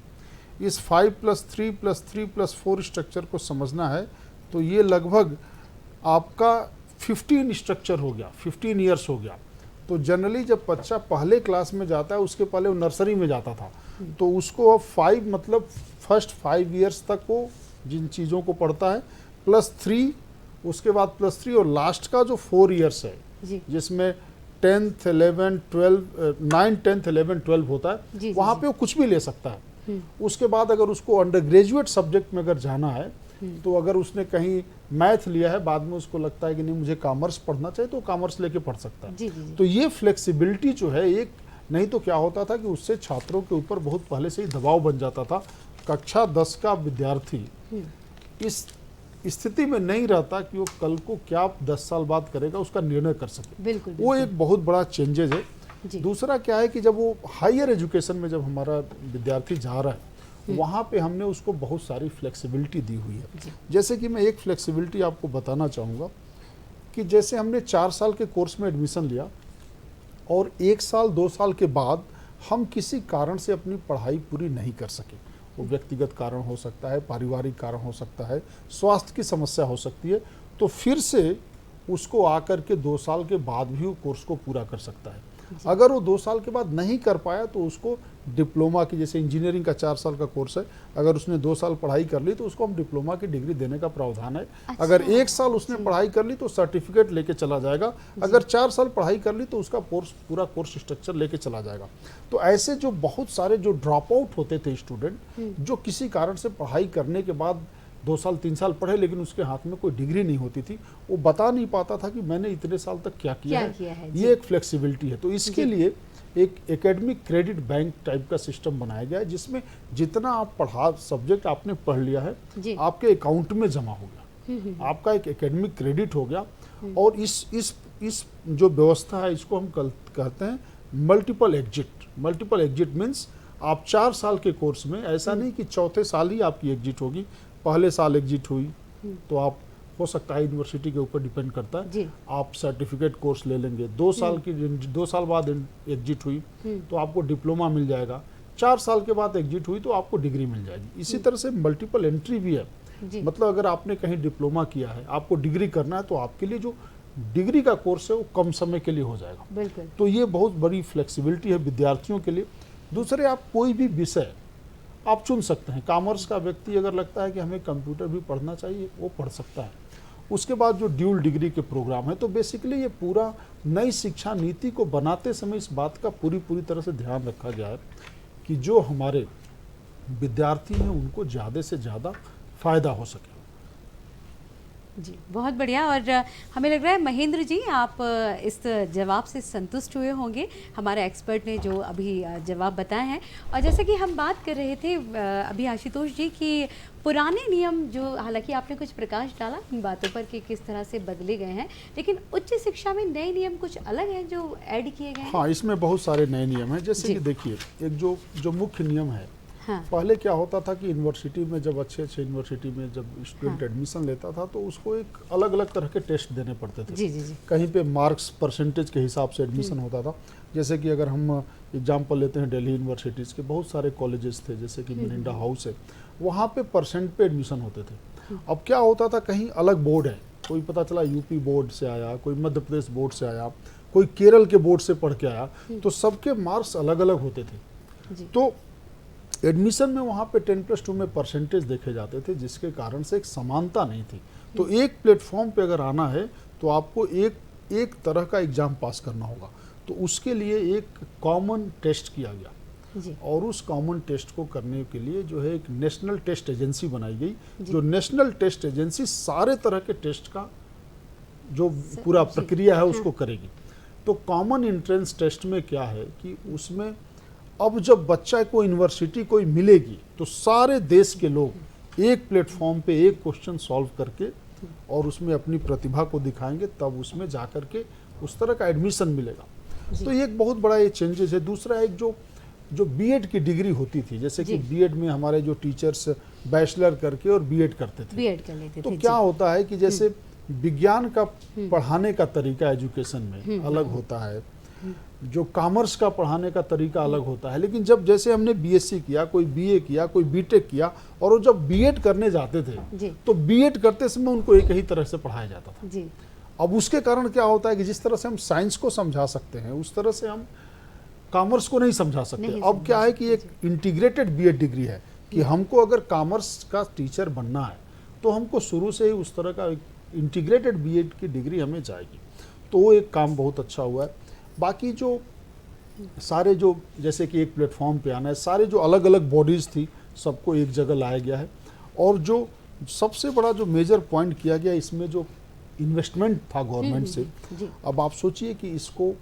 इस 5+3+3+4 स्ट्रक्चर को समझना है तो ये लगभग आपका 15 स्ट्रक्चर हो गया, 15 ईयर्स हो गया। तो जनरली जब बच्चा पहले क्लास में जाता है, उसके पहले वो नर्सरी में जाता था, तो उसको अब 5 मतलब फर्स्ट 5 ईयर्स तक वो जिन चीज़ों को पढ़ता है, +3, उसके बाद +3 और लास्ट का जो 4 ईयर्स है, जी जिसमें 10th 11 12 9 10th 11 12 होता है, जी, वहाँ जी। पे वो कुछ भी ले सकता है। उसके बाद अगर उसको अंडर ग्रेजुएट सब्जेक्ट में अगर जाना है, तो अगर उसने कहीं मैथ लिया है, बाद में उसको लगता है कि नहीं मुझे कॉमर्स पढ़ना चाहिए, तो कॉमर्स लेके पढ़ सकता है। जी जी जी तो ये फ्लेक्सिबिलिटी जो है एक, नहीं तो क्या होता था कि उससे छात्रों के ऊपर बहुत पहले से ही दबाव बन जाता था। कक्षा 10 का विद्यार्थी इस स्थिति में नहीं रहता कि वो कल को क्या 10 साल बाद करेगा, उसका निर्णय कर सके। बिल्कुल वो बिल्कुल। एक बहुत बड़ा चेंजेज है। जी दूसरा क्या है कि जब वो हायर एजुकेशन में जब हमारा विद्यार्थी जा रहा है, वहाँ पे हमने उसको बहुत सारी फ्लेक्सिबिलिटी दी हुई है। जी। जैसे कि मैं एक फ्लेक्सिबिलिटी आपको बताना चाहूँगा कि जैसे हमने 4 साल के कोर्स में एडमिशन लिया और 1 साल 2 साल के बाद हम किसी कारण से अपनी पढ़ाई पूरी नहीं कर सके, वो व्यक्तिगत कारण हो सकता है, पारिवारिक कारण हो सकता है, स्वास्थ्य की समस्या हो सकती है, तो फिर से उसको आकर के 2 साल के बाद भी वो कोर्स को पूरा कर सकता है। अगर वो 2 साल के बाद नहीं कर पाया तो उसको डिप्लोमा की, जैसे इंजीनियरिंग का 4 साल का कोर्स है, अगर उसने 2 साल पढ़ाई कर ली तो उसको हम डिप्लोमा की डिग्री देने का प्रावधान है। अच्छा। अगर 1 साल उसने पढ़ाई कर ली तो सर्टिफिकेट लेके चला जाएगा, अगर 4 साल पढ़ाई कर ली तो उसका पूरा कोर्स स्ट्रक्चर लेके चला जाएगा। तो ऐसे जो बहुत सारे जो ड्रॉप आउट होते थे स्टूडेंट, जो किसी कारण से पढ़ाई करने के बाद 2 साल 3 साल पढ़े लेकिन उसके हाथ में कोई डिग्री नहीं होती थी, वो बता नहीं पाता था कि मैंने इतने साल तक क्या किया है। जी। ये एक फ्लेक्सिबिलिटी है। तो इसके लिए एक एकेडमिक क्रेडिट बैंक टाइप का सिस्टम बनाया गया है, जिसमें जितना आप सब्जेक्ट आपने पढ़ लिया है, जी। आपके अकाउंट में जमा हो गया, आपका एक एकेडमिक क्रेडिट हो गया। और इस जो व्यवस्था है, इसको हम कहते हैं multiple exit. Multiple exit means आप 4 साल के कोर्स में, ऐसा नहीं कि चौथे साल ही आपकी एग्जिट होगी, पहले साल एग्जिट हुई तो आप, हो सकता है यूनिवर्सिटी के ऊपर डिपेंड करता है, जी। आप सर्टिफिकेट कोर्स ले लेंगे। 2 साल बाद एग्जिट हुई तो आपको डिप्लोमा मिल जाएगा। 4 साल के बाद एग्जिट हुई तो आपको डिग्री मिल जाएगी। इसी तरह से मल्टीपल एंट्री भी है। जी। मतलब अगर आपने कहीं डिप्लोमा किया है, आपको डिग्री करना है, तो आपके लिए जो डिग्री का कोर्स है वो कम समय के लिए हो जाएगा। बिल्कुल। तो ये बहुत बड़ी फ्लेक्सिबिलिटी है विद्यार्थियों के लिए। दूसरे, आप कोई भी विषय आप चुन सकते हैं। कॉमर्स का व्यक्ति अगर लगता है कि हमें कंप्यूटर भी पढ़ना चाहिए, वो पढ़ सकता है। उसके बाद जो ड्यूल डिग्री के प्रोग्राम है, तो बेसिकली ये पूरा नई शिक्षा नीति को बनाते समय इस बात का पूरी तरह से ध्यान रखा गया है कि जो हमारे विद्यार्थी हैं उनको ज़्यादा से ज़्यादा फ़ायदा हो सके। जी, बहुत बढ़िया। और हमें लग रहा है महेंद्र जी, आप इस जवाब से संतुष्ट हुए होंगे, हमारे एक्सपर्ट ने जो अभी जवाब बताए हैं। और जैसे कि हम बात कर रहे थे अभी आशुतोष जी कि पुराने नियम जो, हालांकि आपने कुछ प्रकाश डाला इन बातों पर कि किस तरह से बदले गए हैं, लेकिन उच्च शिक्षा में नए नियम कुछ अलग हैं जो ऐड किए गए हैं। हाँ, इसमें बहुत सारे नए नियम हैं। जैसे जी। कि देखिए, एक जो मुख्य नियम है, हाँ। पहले क्या होता था कि यूनिवर्सिटी में जब अच्छे यूनिवर्सिटी में जब स्टूडेंट हाँ। एडमिशन लेता था तो उसको एक अलग अलग तरह के टेस्ट देने पड़ते थे। जी जी जी। कहीं पे मार्क्स परसेंटेज के हिसाब से एडमिशन होता था। जैसे कि अगर हम एग्जाम्पल लेते हैं दिल्ली यूनिवर्सिटीज़ के बहुत सारे कॉलेजेस थे, जैसे कि मिरिंडा हाउस है, वहाँ पे परसेंट पे एडमिशन होते थे। अब क्या होता था, कहीं अलग बोर्ड है, कोई पता चला यूपी बोर्ड से आया, कोई मध्य प्रदेश बोर्ड से आया, कोई केरल के बोर्ड से पढ़ के आया, तो सबके मार्क्स अलग अलग होते थे। जी। तो एडमिशन में वहाँ पे 10+2 में परसेंटेज देखे जाते थे, जिसके कारण से एक समानता नहीं थी। तो एक प्लेटफॉर्म पे अगर आना है तो आपको एक तरह का एग्ज़ाम पास करना होगा। तो उसके लिए एक कॉमन टेस्ट किया गया, जी। और उस कॉमन टेस्ट को करने के लिए जो है एक नेशनल टेस्ट एजेंसी बनाई गई, जो नेशनल टेस्ट एजेंसी सारे तरह के टेस्ट का जो पूरा जी। प्रक्रिया है उसको करेगी। तो कॉमन एंट्रेंस टेस्ट में क्या है कि उसमें अब जब बच्चा को यूनिवर्सिटी कोई मिलेगी तो सारे देश के लोग एक प्लेटफॉर्म पे एक क्वेश्चन सॉल्व करके और उसमें अपनी प्रतिभा को दिखाएंगे, तब उसमें जा कर के उस तरह का एडमिशन मिलेगा। तो ये एक बहुत बड़ा ये चेंजेस है। दूसरा एक जो बीएड की डिग्री होती थी, जैसे कि बीएड में हमारे जो टीचर्स बैचलर करके और बीएड करते थे, बीएड कर लेते तो थे। क्या जी। होता है कि जैसे विज्ञान का पढ़ाने का तरीका एजुकेशन में अलग होता है, जो कॉमर्स का पढ़ाने का तरीका अलग होता है, लेकिन जब जैसे हमने बीएससी किया, कोई बीए किया, कोई बीटेक किया, और वो जब बीएड करने जाते थे जी। तो बीएड करते समय उनको एक ही तरह से पढ़ाया जाता था। जी। अब उसके कारण क्या होता है कि जिस तरह से हम साइंस को समझा सकते हैं उस तरह से हम कॉमर्स को नहीं समझा सकते। नहीं अब क्या है कि एक इंटीग्रेटेड बीएड डिग्री है कि हमको अगर कॉमर्स का टीचर बनना है तो हमको शुरू से ही उस तरह का इंटीग्रेटेड बीएड की डिग्री हमें जाएगी। तो वो एक काम बहुत अच्छा हुआ है। बाकी जो सारे जो जैसे कि एक प्लेटफॉर्म पे आना है, सारे जो अलग अलग बॉडीज़ थी सबको एक जगह लाया गया है। और जो सबसे बड़ा जो मेजर पॉइंट किया गया इसमें जो इन्वेस्टमेंट था गवर्नमेंट से, जी। अब आप सोचिए कि इसको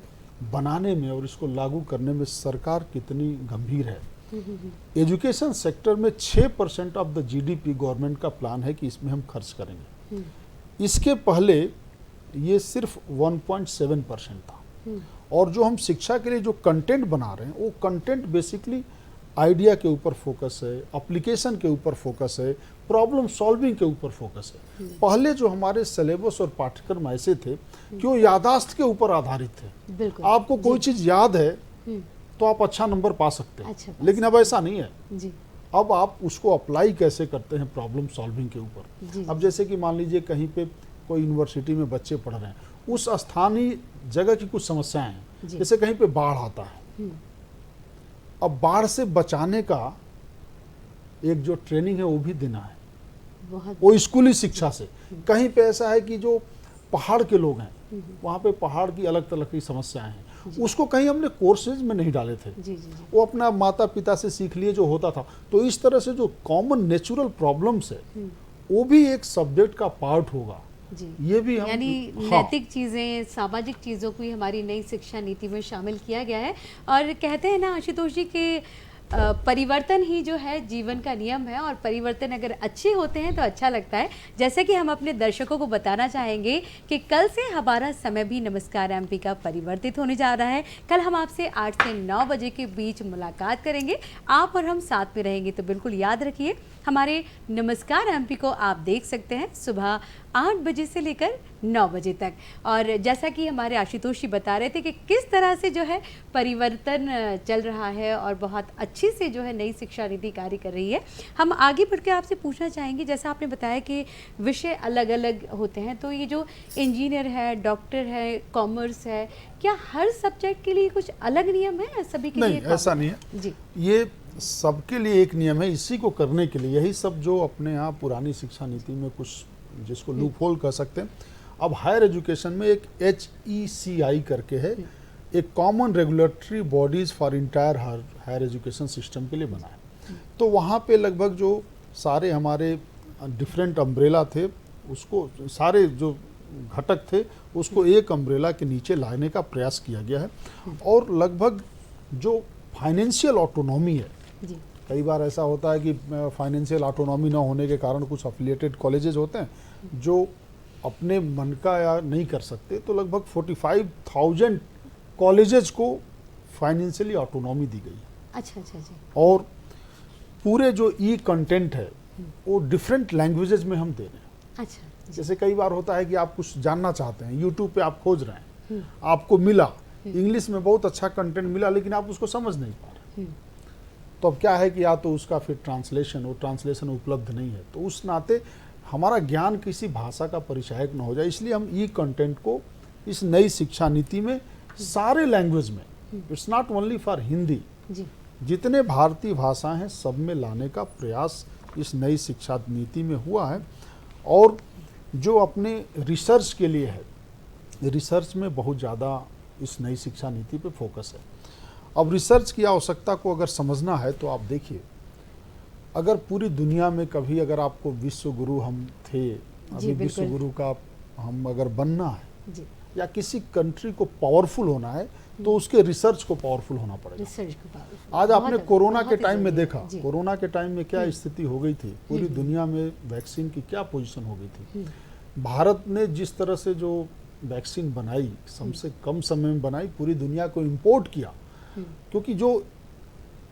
बनाने में और इसको लागू करने में सरकार कितनी गंभीर है। एजुकेशन सेक्टर में 6% ऑफ द जीडीपी गवर्नमेंट का प्लान है कि इसमें हम खर्च करेंगे। इसके पहले ये सिर्फ 1.7% था। और जो हम शिक्षा के लिए जो कंटेंट बना रहे हैं वो कंटेंट बेसिकली आइडिया के ऊपर फोकस है, एप्लीकेशन के ऊपर फोकस है, प्रॉब्लम सॉल्विंग के ऊपर फोकस है। पहले जो हमारे सिलेबस और पाठ्यक्रम ऐसे थे कि वो यादाश्त के ऊपर आधारित थे। बिल्कुल। आपको कोई चीज़ याद है तो आप अच्छा नंबर पा सकते हैं, अच्छा पा लेकिन अब ऐसा नहीं है। जी। अब आप उसको अप्लाई कैसे करते हैं प्रॉब्लम सॉल्विंग के ऊपर। जी। अब जैसे कि मान लीजिए कहीं पे कोई यूनिवर्सिटी में बच्चे पढ़ रहे हैं, उस स्थानीय जगह की कुछ समस्याएं हैं, जी। जैसे कहीं पे बाढ़ आता है। अब बाढ़ से बचाने का एक जो ट्रेनिंग है वो भी देना है, बहुत। वो स्कूली शिक्षा से। कहीं पे ऐसा है कि जो पहाड़ के लोग हैं वहाँ पे पहाड़ की अलग तरह की समस्याएं हैं, उसको कहीं हमने कोर्सेज में नहीं डाले थे। जी। जी। जी। वो अपना माता पिता से सीख लिए जो होता था। तो इस तरह से जो कॉमन नेचुरल प्रॉब्लम्स है वो भी एक सब्जेक्ट का पार्ट होगा। जी। ये भी हम यानी नैतिक चीज़ें, सामाजिक चीज़ों को ही हमारी नई शिक्षा नीति में शामिल किया गया है। और कहते हैं ना आशुतोष जी कि परिवर्तन ही जो है जीवन का नियम है, और परिवर्तन अगर अच्छे होते हैं तो अच्छा लगता है। जैसे कि हम अपने दर्शकों को बताना चाहेंगे कि कल से हमारा समय भी नमस्कार एमपी का परिवर्तित होने जा रहा है। कल हम आपसे 8 से 9 बजे के बीच मुलाकात करेंगे, आप और हम साथ में रहेंगे। तो बिल्कुल याद रखिए, हमारे नमस्कार एमपी को आप देख सकते हैं सुबह 8 बजे से लेकर 9 बजे तक। और जैसा कि हमारे आशुतोष जी बता रहे थे कि किस तरह से जो है परिवर्तन चल रहा है और बहुत अच्छी से जो है नई शिक्षा नीति कार्य कर रही है। हम आगे बढ़ के आपसे पूछना चाहेंगे, जैसा आपने बताया कि विषय अलग अलग होते हैं, तो ये जो इंजीनियर है, डॉक्टर है, कॉमर्स है, क्या हर सब्जेक्ट के लिए कुछ अलग नियम है सभी के लिए? नहीं, ऐसा नहीं है जी। ये सबके लिए एक नियम है। इसी को करने के लिए यही सब जो अपने यहाँ पुरानी शिक्षा नीति में कुछ जिसको लूप होल कह सकते हैं, अब हायर एजुकेशन में एक HECI करके है, एक common regulatory bodies for entire higher education system के लिए बना है। तो वहाँ पे लगभग जो सारे हमारे डिफरेंट अम्ब्रेला थे, उसको सारे जो घटक थे उसको एक अम्ब्रेला के नीचे लाने का प्रयास किया गया है। और लगभग जो फाइनेंशियल ऑटोनॉमी है, जी। कई बार ऐसा होता है कि फाइनेंशियल ऑटोनॉमी ना होने के कारण कुछ अफिलिएटेड कॉलेजेस होते हैं जो अपने मन का या नहीं कर सकते, तो लगभग 45,000 कॉलेजेस को फाइनेंशियली ऑटोनॉमी दी गई है। अच्छा अच्छा जी। और पूरे जो ई कंटेंट है वो डिफरेंट लैंग्वेजेस में हम दे रहे हैं। अच्छा जी। जैसे कई बार होता है कि आप कुछ जानना चाहते हैं, यूट्यूब पे आप खोज रहे हैं, आपको मिला, इंग्लिश में बहुत अच्छा कंटेंट मिला, लेकिन आप उसको समझ नहीं पा रहे। तो अब क्या है कि या तो उसका फिर ट्रांसलेशन उपलब्ध नहीं है, तो उस नाते हमारा ज्ञान किसी भाषा का परिचायक न हो जाए, इसलिए हम ई कंटेंट को इस नई शिक्षा नीति में सारे लैंग्वेज में, it's not only for Hindi, जी। जितने भारतीय भाषाएं हैं सब में लाने का प्रयास इस नई शिक्षा नीति में हुआ है। और जो अपने रिसर्च के लिए है, रिसर्च में बहुत ज़्यादा इस नई शिक्षा नीति पे फोकस है। अब रिसर्च की आवश्यकता को अगर समझना है तो आप देखिए, अगर पूरी दुनिया में कभी अगर आपको विश्व गुरु हम थे, अभी विश्व बिल्कुल। गुरु का हम अगर बनना है जी, या किसी कंट्री को पावरफुल होना है तो उसके रिसर्च को पावरफुल होना पड़ेगा। रिसर्च को powerful। आज आपने बहुत- कोरोना बहुत के ही टाइम में जरूरी है। देखा, जी, कोरोना के टाइम में क्या स्थिति हो गई थी, पूरी दुनिया में वैक्सीन की क्या पोजीशन हो गई थी। भारत ने जिस तरह से जो वैक्सीन बनाई, सबसे कम समय में बनाई, पूरी दुनिया को इंपोर्ट किया, क्योंकि जो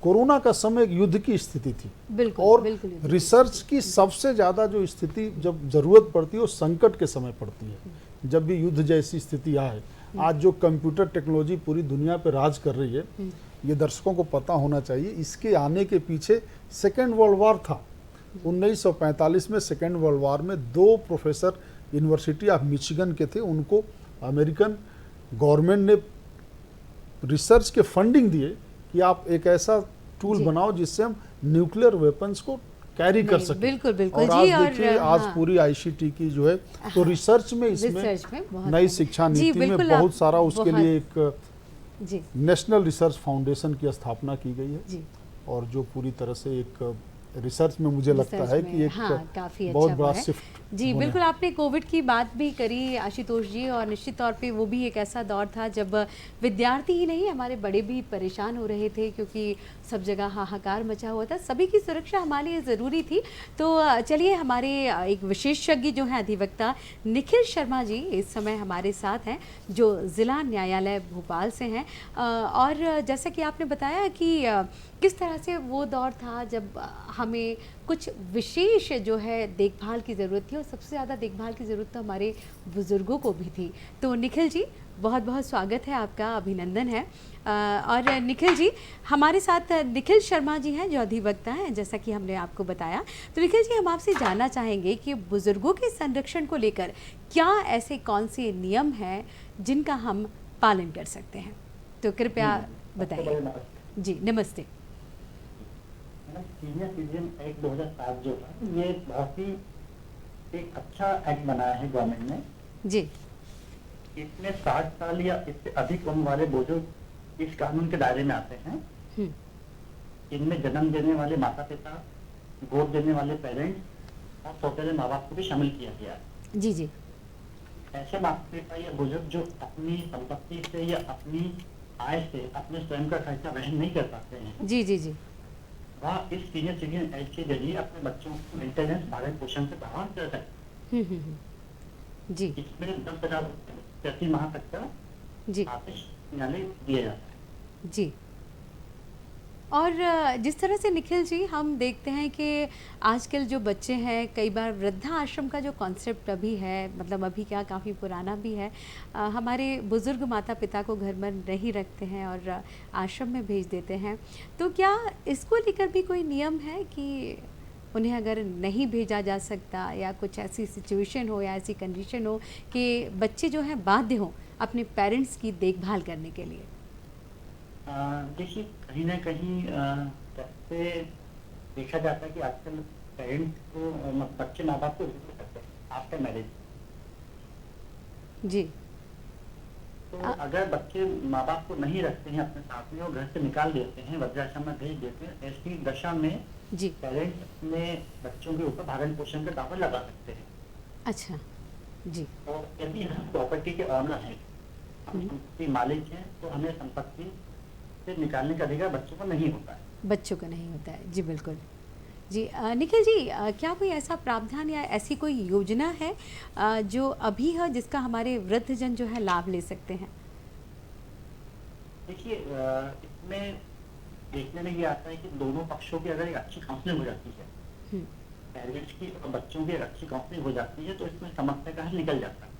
कोरोना का समय एक युद्ध की स्थिति थी बिल्कुल और बिल्कुल ये तो- रिसर्च की सबसे ज़्यादा जो स्थिति जब ज़रूरत पड़ती है वो संकट के समय पड़ती है। जब भी युद्ध जैसी स्थिति आए, आज जो कंप्यूटर टेक्नोलॉजी पूरी दुनिया पे राज कर रही है, ये दर्शकों को पता होना चाहिए। इसके आने के पीछे सेकेंड वर्ल्ड वॉर था। 1945 में सेकेंड वर्ल्ड वॉर में 2 प्रोफेसर यूनिवर्सिटी ऑफ मिशिगन के थे, उनको अमेरिकन गवर्नमेंट ने रिसर्च के फंडिंग दिए कि आप एक ऐसा टूल जी। बनाओ जिससे हम न्यूक्लियर वेपन्स को कैरी कर नहीं, सकें। बिल्कुल, बिल्कुल और जी, आज और देखिए आज हाँ। पूरी आईसीटी की जो है तो रिसर्च में इसमें रिसर्च में बहुत नई सारे- शिक्षा जी, नीति में बिल्कुल बहुत आप सारा उसके बहुत- लिए एक जी नेशनल रिसर्च फाउंडेशन की स्थापना की गई है। जी और जो पूरी तरह से एक रिसर्च में मुझे लगता रिसर्च है में, कि एक हाँ, काफी बहुत अच्छा बड़ा हुआ है। शिफ्ट जी होने बिल्कुल, है। आपने कोविड की बात भी करी आशुतोष जी, और निश्चित तौर पे वो भी एक ऐसा दौर था जब विद्यार्थी ही नहीं, हमारे बड़े भी परेशान हो रहे थे, क्योंकि सब जगह हाहाकार मचा हुआ था। सभी की सुरक्षा हमारे लिए ज़रूरी थी। तो चलिए, हमारे एक विशेषज्ञ जो हैं अधिवक्ता निखिल शर्मा जी इस समय हमारे साथ हैं, जो ज़िला न्यायालय भोपाल से हैं। और जैसा कि आपने बताया कि किस तरह से वो दौर था जब हमें कुछ विशेष जो है देखभाल की ज़रूरत थी, और सबसे ज़्यादा देखभाल की ज़रूरत तो हमारे बुज़ुर्गों को भी थी। तो निखिल जी, बहुत बहुत स्वागत है आपका, अभिनंदन है। और निखिल जी, हमारे साथ निखिल शर्मा जी हैं जो अधिवक्ता हैं, जैसा कि हमने आपको बताया। तो निखिल जी, हम आपसे जानना चाहेंगे कि बुज़ुर्गों के संरक्षण को लेकर क्या ऐसे कौन से नियम हैं जिनका हम पालन कर सकते हैं, तो कृपया बताइए। जी नमस्ते। सीनियर सिटीजन एक्ट 2007 जो है, ये बहुत ही एक अच्छा एक्ट बनाया है गवर्नमेंट ने। जी इसमें 60 साल या इससे अधिक उम्र वाले बुजुर्ग इस कानून के दायरे में आते हैं। हम्म, इनमें जन्म देने वाले माता पिता, गोद देने वाले पेरेंट्स और सौतेले माँ बाप को भी शामिल किया गया है। जी जी ऐसे माता पिता या बुजुर्ग जो अपनी संपत्ति से या अपनी आय से अपने स्वयं का खर्चा वहन नहीं कर पाते हैं, जी जी जी वह इस सीनियर सिटीजन एक्ट के जरिए अपने बच्चों को मेंटेनेंस भरण पोषण से प्रभावित कर सकते हैं। जी इसमें 10,000 प्रति माह तक का जी आदेश न्यायालय दिया जाता है। जी। और जिस तरह से निखिल जी हम देखते हैं कि आजकल जो बच्चे हैं, कई बार वृद्धा आश्रम का जो कॉन्सेप्ट अभी है, मतलब अभी क्या काफ़ी पुराना भी है, हमारे बुज़ुर्ग माता पिता को घर में नहीं रखते हैं और आश्रम में भेज देते हैं। तो क्या इसको लेकर भी कोई नियम है कि उन्हें अगर नहीं भेजा जा सकता, या कुछ ऐसी सिचुएशन हो या ऐसी कंडीशन हो कि बच्चे जो हैं बाध्य हों अपने पेरेंट्स की देखभाल करने के लिए? देखिए, कहीं ना कहीं जैसे देखा जाता है कि आजकल पेरेंट्स को बच्चे माँ बाप को रिलीव करते हैं आफ्टर मैरिज। जी तो अगर बच्चे माँ बाप को नहीं रखते हैं अपने साथ में और घर से निकाल देते हैं, वृद्धाश्रम में भेज देते हैं, ऐसी दशा में जी पेरेंट्स अपने बच्चों के ऊपर भरण पोषण का दावा लगा सकते हैं। अच्छा जी और यदि हम प्रॉपर्टी के ऑनर हैं, हम संपत्ति मालिक हैं, तो हमें संपत्ति से निकालने का अधिकार बच्चों को नहीं होता है। बच्चों को नहीं होता है। जी बिल्कुल। जी निखिल जी, क्या कोई ऐसा प्रावधान या ऐसी कोई योजना है जो अभी है जिसका हमारे वृद्धजन जो है लाभ ले सकते हैं? देखिए, इसमें देखने में ये आता है कि दोनों पक्षों की अगर एक अच्छी काउंसलिंग हो जाती है, हम्म, पेरेंट्स की और बच्चों की एक अच्छी काउंसलिंग हो जाती है, तो इसमें समस्या का हल निकल जाता है।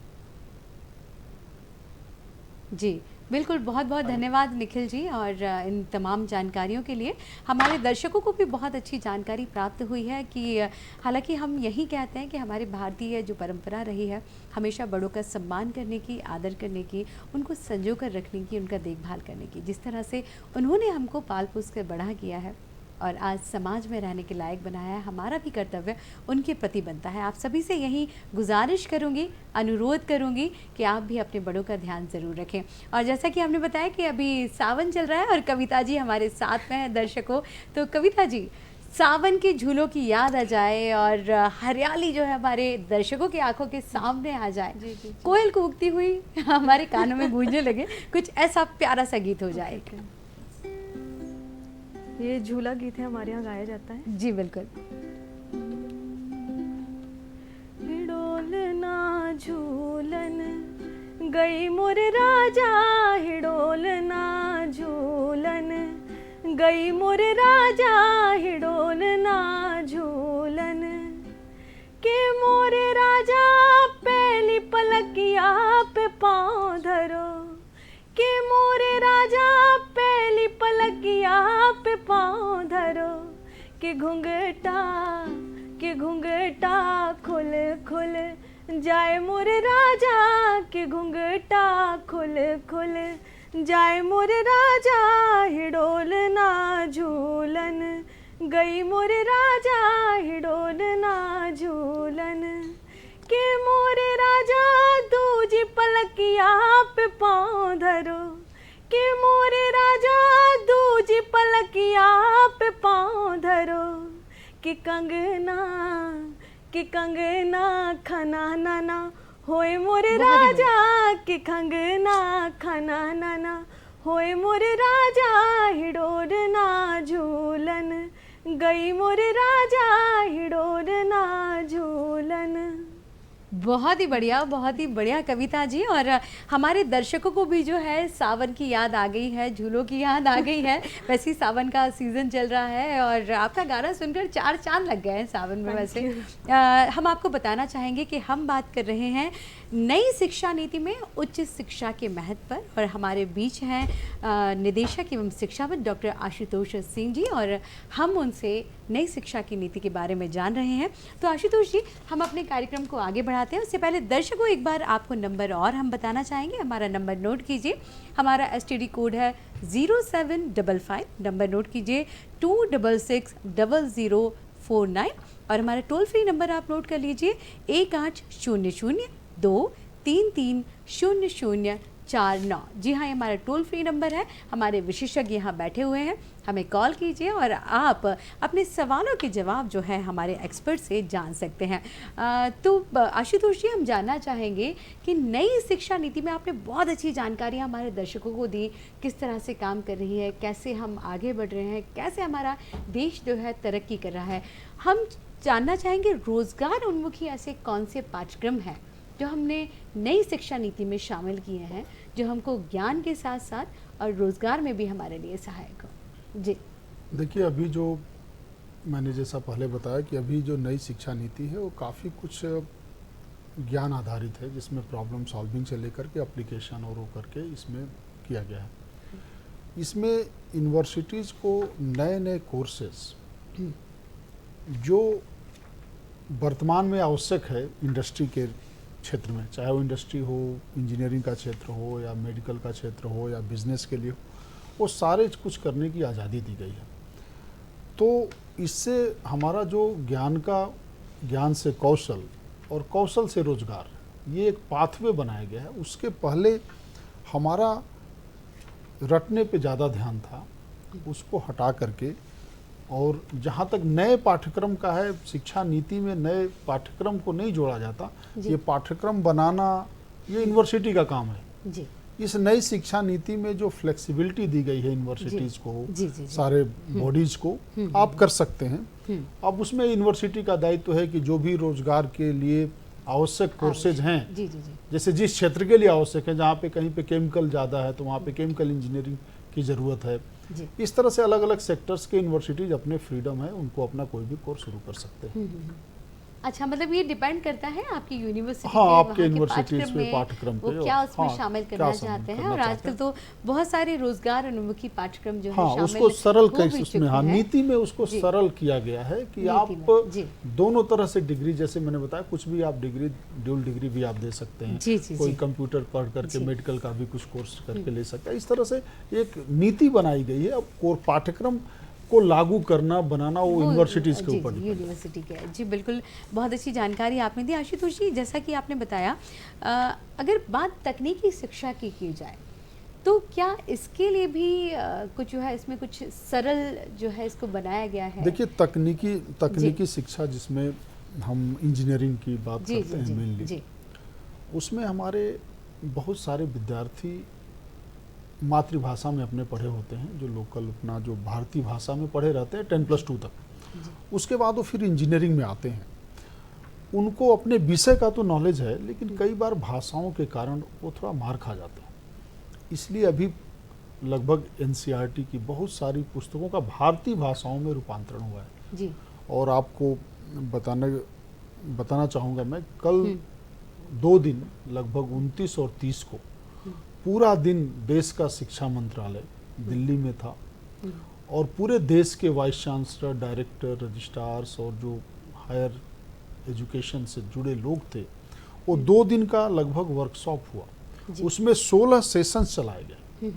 जी बिल्कुल, बहुत बहुत धन्यवाद निखिल जी, और इन तमाम जानकारियों के लिए। हमारे दर्शकों को भी बहुत अच्छी जानकारी प्राप्त हुई है कि हालांकि हम यही कहते हैं कि हमारी भारतीय जो परंपरा रही है हमेशा बड़ों का सम्मान करने की, आदर करने की, उनको संजो कर रखने की, उनका देखभाल करने की। जिस तरह से उन्होंने हमको पाल पोस कर बड़ा किया है और आज समाज में रहने के लायक बनाया है, हमारा भी कर्तव्य उनके प्रति बनता है। आप सभी से यही गुजारिश करूंगी, अनुरोध करूंगी कि आप भी अपने बड़ों का ध्यान ज़रूर रखें। और जैसा कि हमने बताया कि अभी सावन चल रहा है और कविता जी हमारे साथ में हैं दर्शकों। तो कविता जी, सावन के झूलों की याद आ जाए और हरियाली जो है हमारे दर्शकों की आंखों के सामने आ जाए, जी। कोयल कूकती हुई हमारे कानों में गूंजने लगे, कुछ ऐसा प्यारा सा गीत हो जाए। ये झूला गीत है, हमारे यहाँ गाया जाता है। जी बिल्कुल। हिडोलना झूलन गई मोर राजा, हिडोलना झूलन गई मोर राजा, हिडोलना झूलन के मोरे राजा पहली पलकिया पे पाँव धरो, के मोरे राजा पहली पलकिया पे पाँव धरो, के घुंघटा खुल खुल जाए मोरे राजा, के घुंघटा खुल खुल जाए मोरे राजा, हिडोलना झूलन गई मोरे राजा, हिडोलना झूलन के मोरे राजा दूजी पलकिया पे पाँव धरो, के मोरे राजा दूजी पलकिया पे पाँव धरो, कि कंगना खना नाना होए मोरे राजा, कि कंगना खना नाना होए मोरे राजा, हिडोलना झूलन गई मोरे राजा, हिडोलना झूलन। बहुत ही बढ़िया कविता जी। और हमारे दर्शकों को भी जो है सावन की याद आ गई है, झूलों की याद आ गई है। वैसे ही सावन का सीज़न चल रहा है और आपका गाना सुनकर 4 चांद लग गए हैं सावन में। वैसे हम आपको बताना चाहेंगे कि हम बात कर रहे हैं नई शिक्षा नीति में उच्च शिक्षा के महत्व पर, और हमारे बीच हैं निदेशक एवं शिक्षाविद डॉक्टर आशुतोष सिंह जी, और हम उनसे नई शिक्षा की नीति के बारे में जान रहे हैं। तो आशुतोष जी, हम अपने कार्यक्रम को आगे बढ़ाते हैं। उससे पहले दर्शकों एक बार आपको नंबर और हम बताना चाहेंगे। हमारा नंबर नोट कीजिए, हमारा STD कोड है 0755, नंबर नोट कीजिए 2660049, और हमारा टोल फ्री नंबर आप नोट कर लीजिए 1800-233-0049। जी हाँ, ये हमारा टोल फ्री नंबर है। हमारे विशेषज्ञ यहाँ बैठे हुए हैं, हमें कॉल कीजिए और आप अपने सवालों के जवाब जो है हमारे एक्सपर्ट से जान सकते हैं। तो आशुतोष जी, हम जानना चाहेंगे कि नई शिक्षा नीति में आपने बहुत अच्छी जानकारियाँ हमारे दर्शकों को दी, किस तरह से काम कर रही है, कैसे हम आगे बढ़ रहे हैं, कैसे हमारा देश जो है तरक्की कर रहा है। हम जानना चाहेंगे रोज़गार उन्मुखी ऐसे कौन से पाठ्यक्रम हैं जो हमने नई शिक्षा नीति में शामिल किए हैं, जो हमको ज्ञान के साथ साथ और रोज़गार में भी हमारे लिए सहायक हो। जी देखिए, अभी जो मैंने जैसा पहले बताया कि अभी जो नई शिक्षा नीति है वो काफ़ी कुछ ज्ञान आधारित है, जिसमें प्रॉब्लम सॉल्विंग से लेकर के एप्लीकेशन और वो करके इसमें किया गया है। इसमें यूनिवर्सिटीज़ को नए नए कोर्सेस जो वर्तमान में आवश्यक है इंडस्ट्री के क्षेत्र में, चाहे वो इंडस्ट्री हो, इंजीनियरिंग का क्षेत्र हो, या मेडिकल का क्षेत्र हो, या बिजनेस के लिए, वो सारे कुछ करने की आज़ादी दी गई है। तो इससे हमारा जो ज्ञान से कौशल और कौशल से रोजगार, ये एक पाथवे बनाया गया है। उसके पहले हमारा रटने पे ज़्यादा ध्यान था, उसको हटा करके, और जहाँ तक नए पाठ्यक्रम का है, शिक्षा नीति में नए पाठ्यक्रम को नहीं जोड़ा जाता। ये पाठ्यक्रम बनाना ये यूनिवर्सिटी का काम है जी। इस नई शिक्षा नीति में जो फ्लेक्सिबिलिटी दी गई है यूनिवर्सिटीज़ को, जी, जी, जी। सारे बॉडीज़ को, आप कर सकते हैं। अब उसमें यूनिवर्सिटी का दायित्व है कि जो भी रोजगार के लिए आवश्यक कोर्सेज हैं, जी जी जी, जैसे जिस क्षेत्र के लिए आवश्यक है, जहाँ पे कहीं पे केमिकल ज़्यादा है तो वहाँ पे केमिकल इंजीनियरिंग की ज़रूरत है। जी। इस तरह से अलग अलग सेक्टर्स के यूनिवर्सिटीज़ अपने फ्रीडम है, उनको अपना कोई भी कोर्स शुरू कर सकते हैं। अच्छा, मतलब ये डिपेंड करता है आपकी यूनिवर्सिटी हाँ, पे, आपके वहाँ के यूनिवर्सिटीज पाठ्यक्रम पे में पाठ्यक्रम वो पे, क्या उसमें हाँ, शामिल क्या करना शामिल चाहते हैं। करना और चाहते आजकल हैं। तो बहुत सारे रोजगार उन्मुखी पाठ्यक्रम जो है हाँ, शामिल उसको सरल हो कैसे भी उसमें, चुके हाँ, हैं। नीति में उसको जी। सरल किया गया है कि नीति आप में, जी। दोनों तरह से डिग्री, जैसे मैंने बताया, कुछ भी आप डिग्री, ड्यूल डिग्री भी आप दे सकते हैं। जी, जी, कोई जी। कंप्यूटर पढ़ करके जी। मेडिकल का भी कुछ कोर्स करके ले सकता है। इस तरह से एक नीति बनाई गई है। अब पाठ्यक्रम को लागू करना, बनाना वो यूनिवर्सिटीज के जी, ऊपर जी, डिपेंड है। यूनिवर्सिटी के है। जी बिल्कुल, बहुत अच्छी जानकारी आपने दी आशुतोष जी। जैसा कि आपने बताया, अगर बात तकनीकी शिक्षा की जाए तो क्या इसके लिए भी कुछ जो है इसमें कुछ सरल जो है इसको बनाया गया है? देखिए, तकनीकी शिक्षा जिसमें हम इंजीनियरिंग की बात जी, करते जी, हैं जी, मेनली, जी। उसमें हमारे बहुत सारे विद्यार्थी मातृभाषा में अपने पढ़े होते हैं, जो लोकल अपना जो भारतीय भाषा में पढ़े रहते हैं 10+2 तक। उसके बाद वो फिर इंजीनियरिंग में आते हैं। उनको अपने विषय का तो नॉलेज है, लेकिन कई बार भाषाओं के कारण वो थोड़ा मार खा जाते हैं। इसलिए अभी लगभग एनसीईआरटी की बहुत सारी पुस्तकों का भारतीय भाषाओं में रूपांतरण हुआ है। जी। और आपको बताना चाहूँगा मैं, कल 2 दिन लगभग 29 और 30 को पूरा दिन देश का शिक्षा मंत्रालय दिल्ली में था, और पूरे देश के वाइस चांसलर, डायरेक्टर, रजिस्ट्रार्स और जो हायर एजुकेशन से जुड़े लोग थे, वो 2 दिन का लगभग वर्कशॉप हुआ। उसमें 16 सेशंस चलाए गए,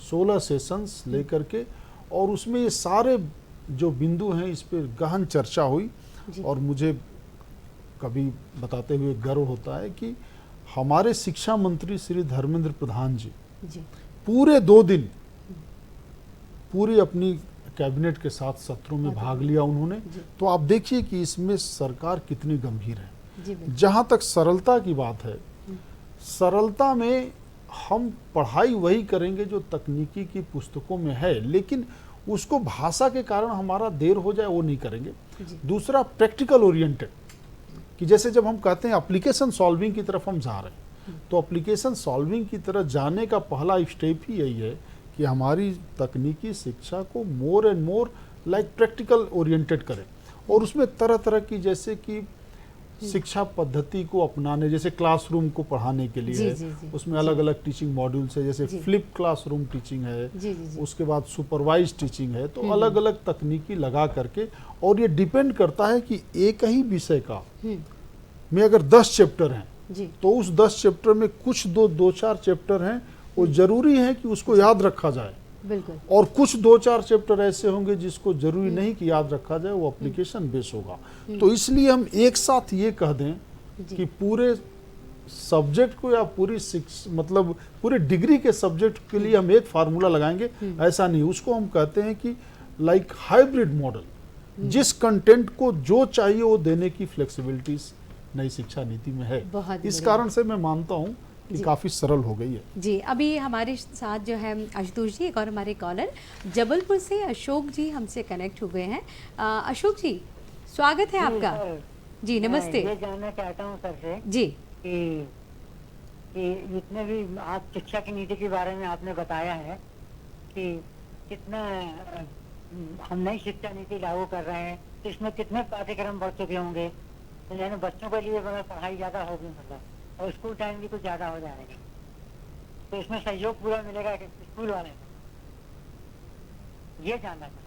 16 सेशंस लेकर के, और उसमें ये सारे जो बिंदु हैं इस पर गहन चर्चा हुई। और मुझे कभी बताते हुए गर्व होता है कि हमारे शिक्षा मंत्री श्री धर्मेंद्र प्रधान जी पूरे 2 दिन पूरी अपनी कैबिनेट के साथ सत्रों में भाग लिया उन्होंने। तो आप देखिए कि इसमें सरकार कितनी गंभीर है। जहाँ तक सरलता की बात है, सरलता में हम पढ़ाई वही करेंगे जो तकनीकी की पुस्तकों में है, लेकिन उसको भाषा के कारण हमारा देर हो जाए वो नहीं करेंगे। दूसरा, प्रैक्टिकल ओरिएंटेड, कि जैसे जब हम कहते हैं एप्लीकेशन सॉल्विंग की तरफ हम जा रहे हैं, तो एप्लीकेशन सॉल्विंग की तरफ जाने का पहला स्टेप ही यही है कि हमारी तकनीकी शिक्षा को more and more like practical oriented करें, और उसमें तरह तरह की, जैसे कि शिक्षा पद्धति को अपनाने, जैसे क्लासरूम को पढ़ाने के लिए उसमें अलग अलग टीचिंग मॉड्यूल्स है, जैसे फ्लिप क्लासरूम टीचिंग है, उसके बाद सुपरवाइज टीचिंग है। तो अलग अलग तकनीकी लगा करके, और ये डिपेंड करता है कि एक ही विषय का में अगर 10 चैप्टर हैं तो उस 10 चैप्टर में कुछ 2-4 चैप्टर हैं वो जरूरी है कि उसको याद रखा जाए, बिल्कुल, और कुछ 2-4 चैप्टर ऐसे होंगे जिसको जरूरी नहीं कि याद रखा जाए, वो एप्लीकेशन बेस होगा। तो इसलिए हम एक साथ ये कह दें कि पूरे सब्जेक्ट को या मतलब पूरे डिग्री के सब्जेक्ट के लिए हम एक फार्मूला लगाएंगे, ऐसा नहीं। उसको हम कहते हैं कि लाइक हाइब्रिड मॉडल, जिस कंटेंट को जो चाहिए वो देने की फ्लेक्सिबिलिटीज नई शिक्षा नीति में है। इस कारण से मैं मानता हूँ कि काफ़ी सरल हो गई है। जी, अभी हमारे साथ जो है आशुतोष जी, एक और हमारे कॉलर जबलपुर से अशोक जी हमसे कनेक्ट हुए हैं। अशोक जी, स्वागत है आपका। जी नमस्ते। ये जानना चाहता हूँ सर से जी कि जितने भी आप शिक्षा की नीति के बारे में आपने बताया है कि कितना हम नई शिक्षा नीति लागू कर रहे हैं, तो इसमें कितने पाठ्यक्रम बढ़ चुके होंगे, तो यानी बच्चों के लिए पढ़ाई ज़्यादा होगी, मतलब, और स्कूल टाइम भी कुछ ज़्यादा हो जाएगा, तो इसमें सहयोग पूरा मिलेगा कि स्कूल वाले को, ये जानना चाहिए।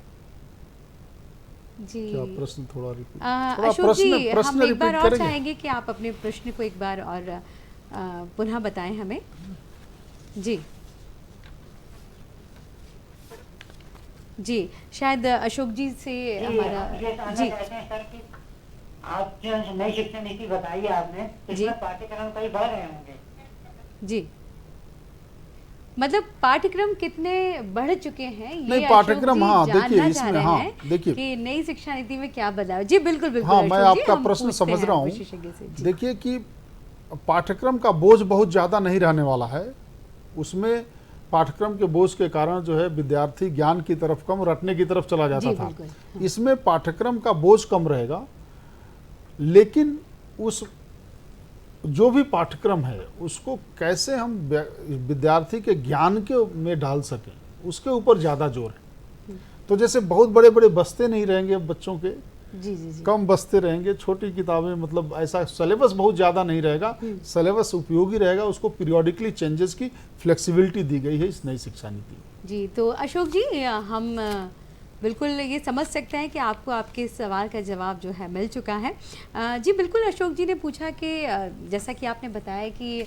जी, क्या प्रश्न थोड़ा रिपीट, अशोक जी, हम एक बार और करेंगे? चाहेंगे कि आप अपने प्रश्न को एक बार और पुनः बताएं हमें। जी जी, शायद अशोक जी से हमारा जी सर कि आप जो नई शिक्षा नीति बताई है आपने, इसमें पाठ्यक्रम कई बढ़ रहे होंगे। जी, मतलब पाठ्यक्रम कितने बढ़ चुके हैं ये नहीं, पाठ्यक्रम, हाँ देखिए इसमें, हाँ देखिए कि नई शिक्षा नीति में क्या बदलाव। जी बिल्कुल बिल्कुल, हाँ, मैं आपका प्रश्न समझ रहा हूँ। देखिए कि पाठ्यक्रम का बोझ बहुत ज़्यादा नहीं रहने वाला है। उसमें पाठ्यक्रम के बोझ के कारण जो है विद्यार्थी ज्ञान की तरफ कम, रटने की तरफ चला जाता था। इसमें पाठ्यक्रम का बोझ कम रहेगा, लेकिन उस जो भी पाठ्यक्रम है उसको कैसे हम विद्यार्थी के ज्ञान के में डाल सकें, उसके ऊपर ज़्यादा जोर है। तो जैसे बहुत बड़े बड़े बस्ते नहीं रहेंगे अब बच्चों के, जी जी जी। कम बचते रहेंगे, छोटी किताबें, मतलब ऐसा सिलेबस बहुत ज़्यादा नहीं रहेगा, सिलेबस उपयोगी रहेगा, उसको पीरियोडिकली चेंजेस की फ्लेक्सिबिलिटी दी गई है इस नई शिक्षा नीति में। जी, तो अशोक जी हम बिल्कुल ये समझ सकते हैं कि आपको आपके इस सवाल का जवाब जो है मिल चुका है। जी बिल्कुल, अशोक जी ने पूछा कि जैसा कि आपने बताया कि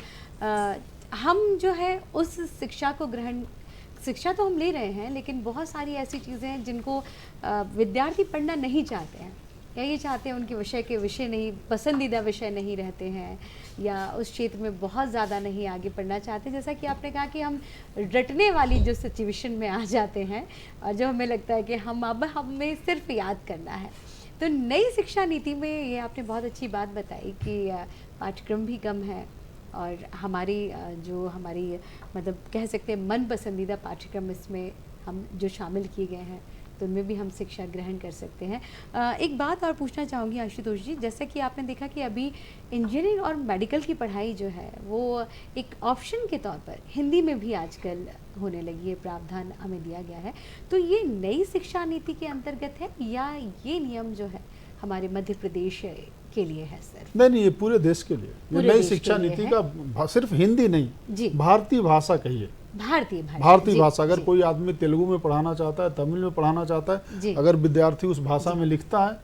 हम जो है उस शिक्षा को शिक्षा तो हम ले रहे हैं, लेकिन बहुत सारी ऐसी चीज़ें हैं जिनको विद्यार्थी पढ़ना नहीं चाहते हैं, या ये चाहते हैं उनके विषय नहीं, पसंदीदा विषय नहीं रहते हैं, या उस क्षेत्र में बहुत ज़्यादा नहीं आगे पढ़ना चाहते। जैसा कि आपने कहा कि हम रटने वाली जो सिचुएशन में आ जाते हैं, और जो हमें लगता है कि हमें सिर्फ याद करना है। तो नई शिक्षा नीति में ये आपने बहुत अच्छी बात बताई कि पाठ्यक्रम भी कम है, और हमारी मतलब कह सकते हैं मन पसंदीदा पाठ्यक्रम इसमें हम जो शामिल किए गए हैं, तो उनमें भी हम शिक्षा ग्रहण कर सकते हैं। एक बात और पूछना चाहूँगी आशुतोष जी, जैसा कि आपने देखा कि अभी इंजीनियरिंग और मेडिकल की पढ़ाई जो है वो एक ऑप्शन के तौर पर हिंदी में भी आजकल होने लगी है, प्रावधान हमें दिया गया है। तो ये नई शिक्षा नीति के अंतर्गत है, या ये नियम जो है हमारे मध्य प्रदेश के लिए है सर? नहीं, ये पूरे देश के लिए, ये नई शिक्षा नीति का सिर्फ हिंदी नहीं, जी, भारतीय भाषा कहिए, भारतीय भाषा। अगर कोई आदमी तेलुगु में पढ़ाना चाहता है, तमिल में पढ़ाना चाहता है, अगर विद्यार्थी उस भाषा में लिखता है,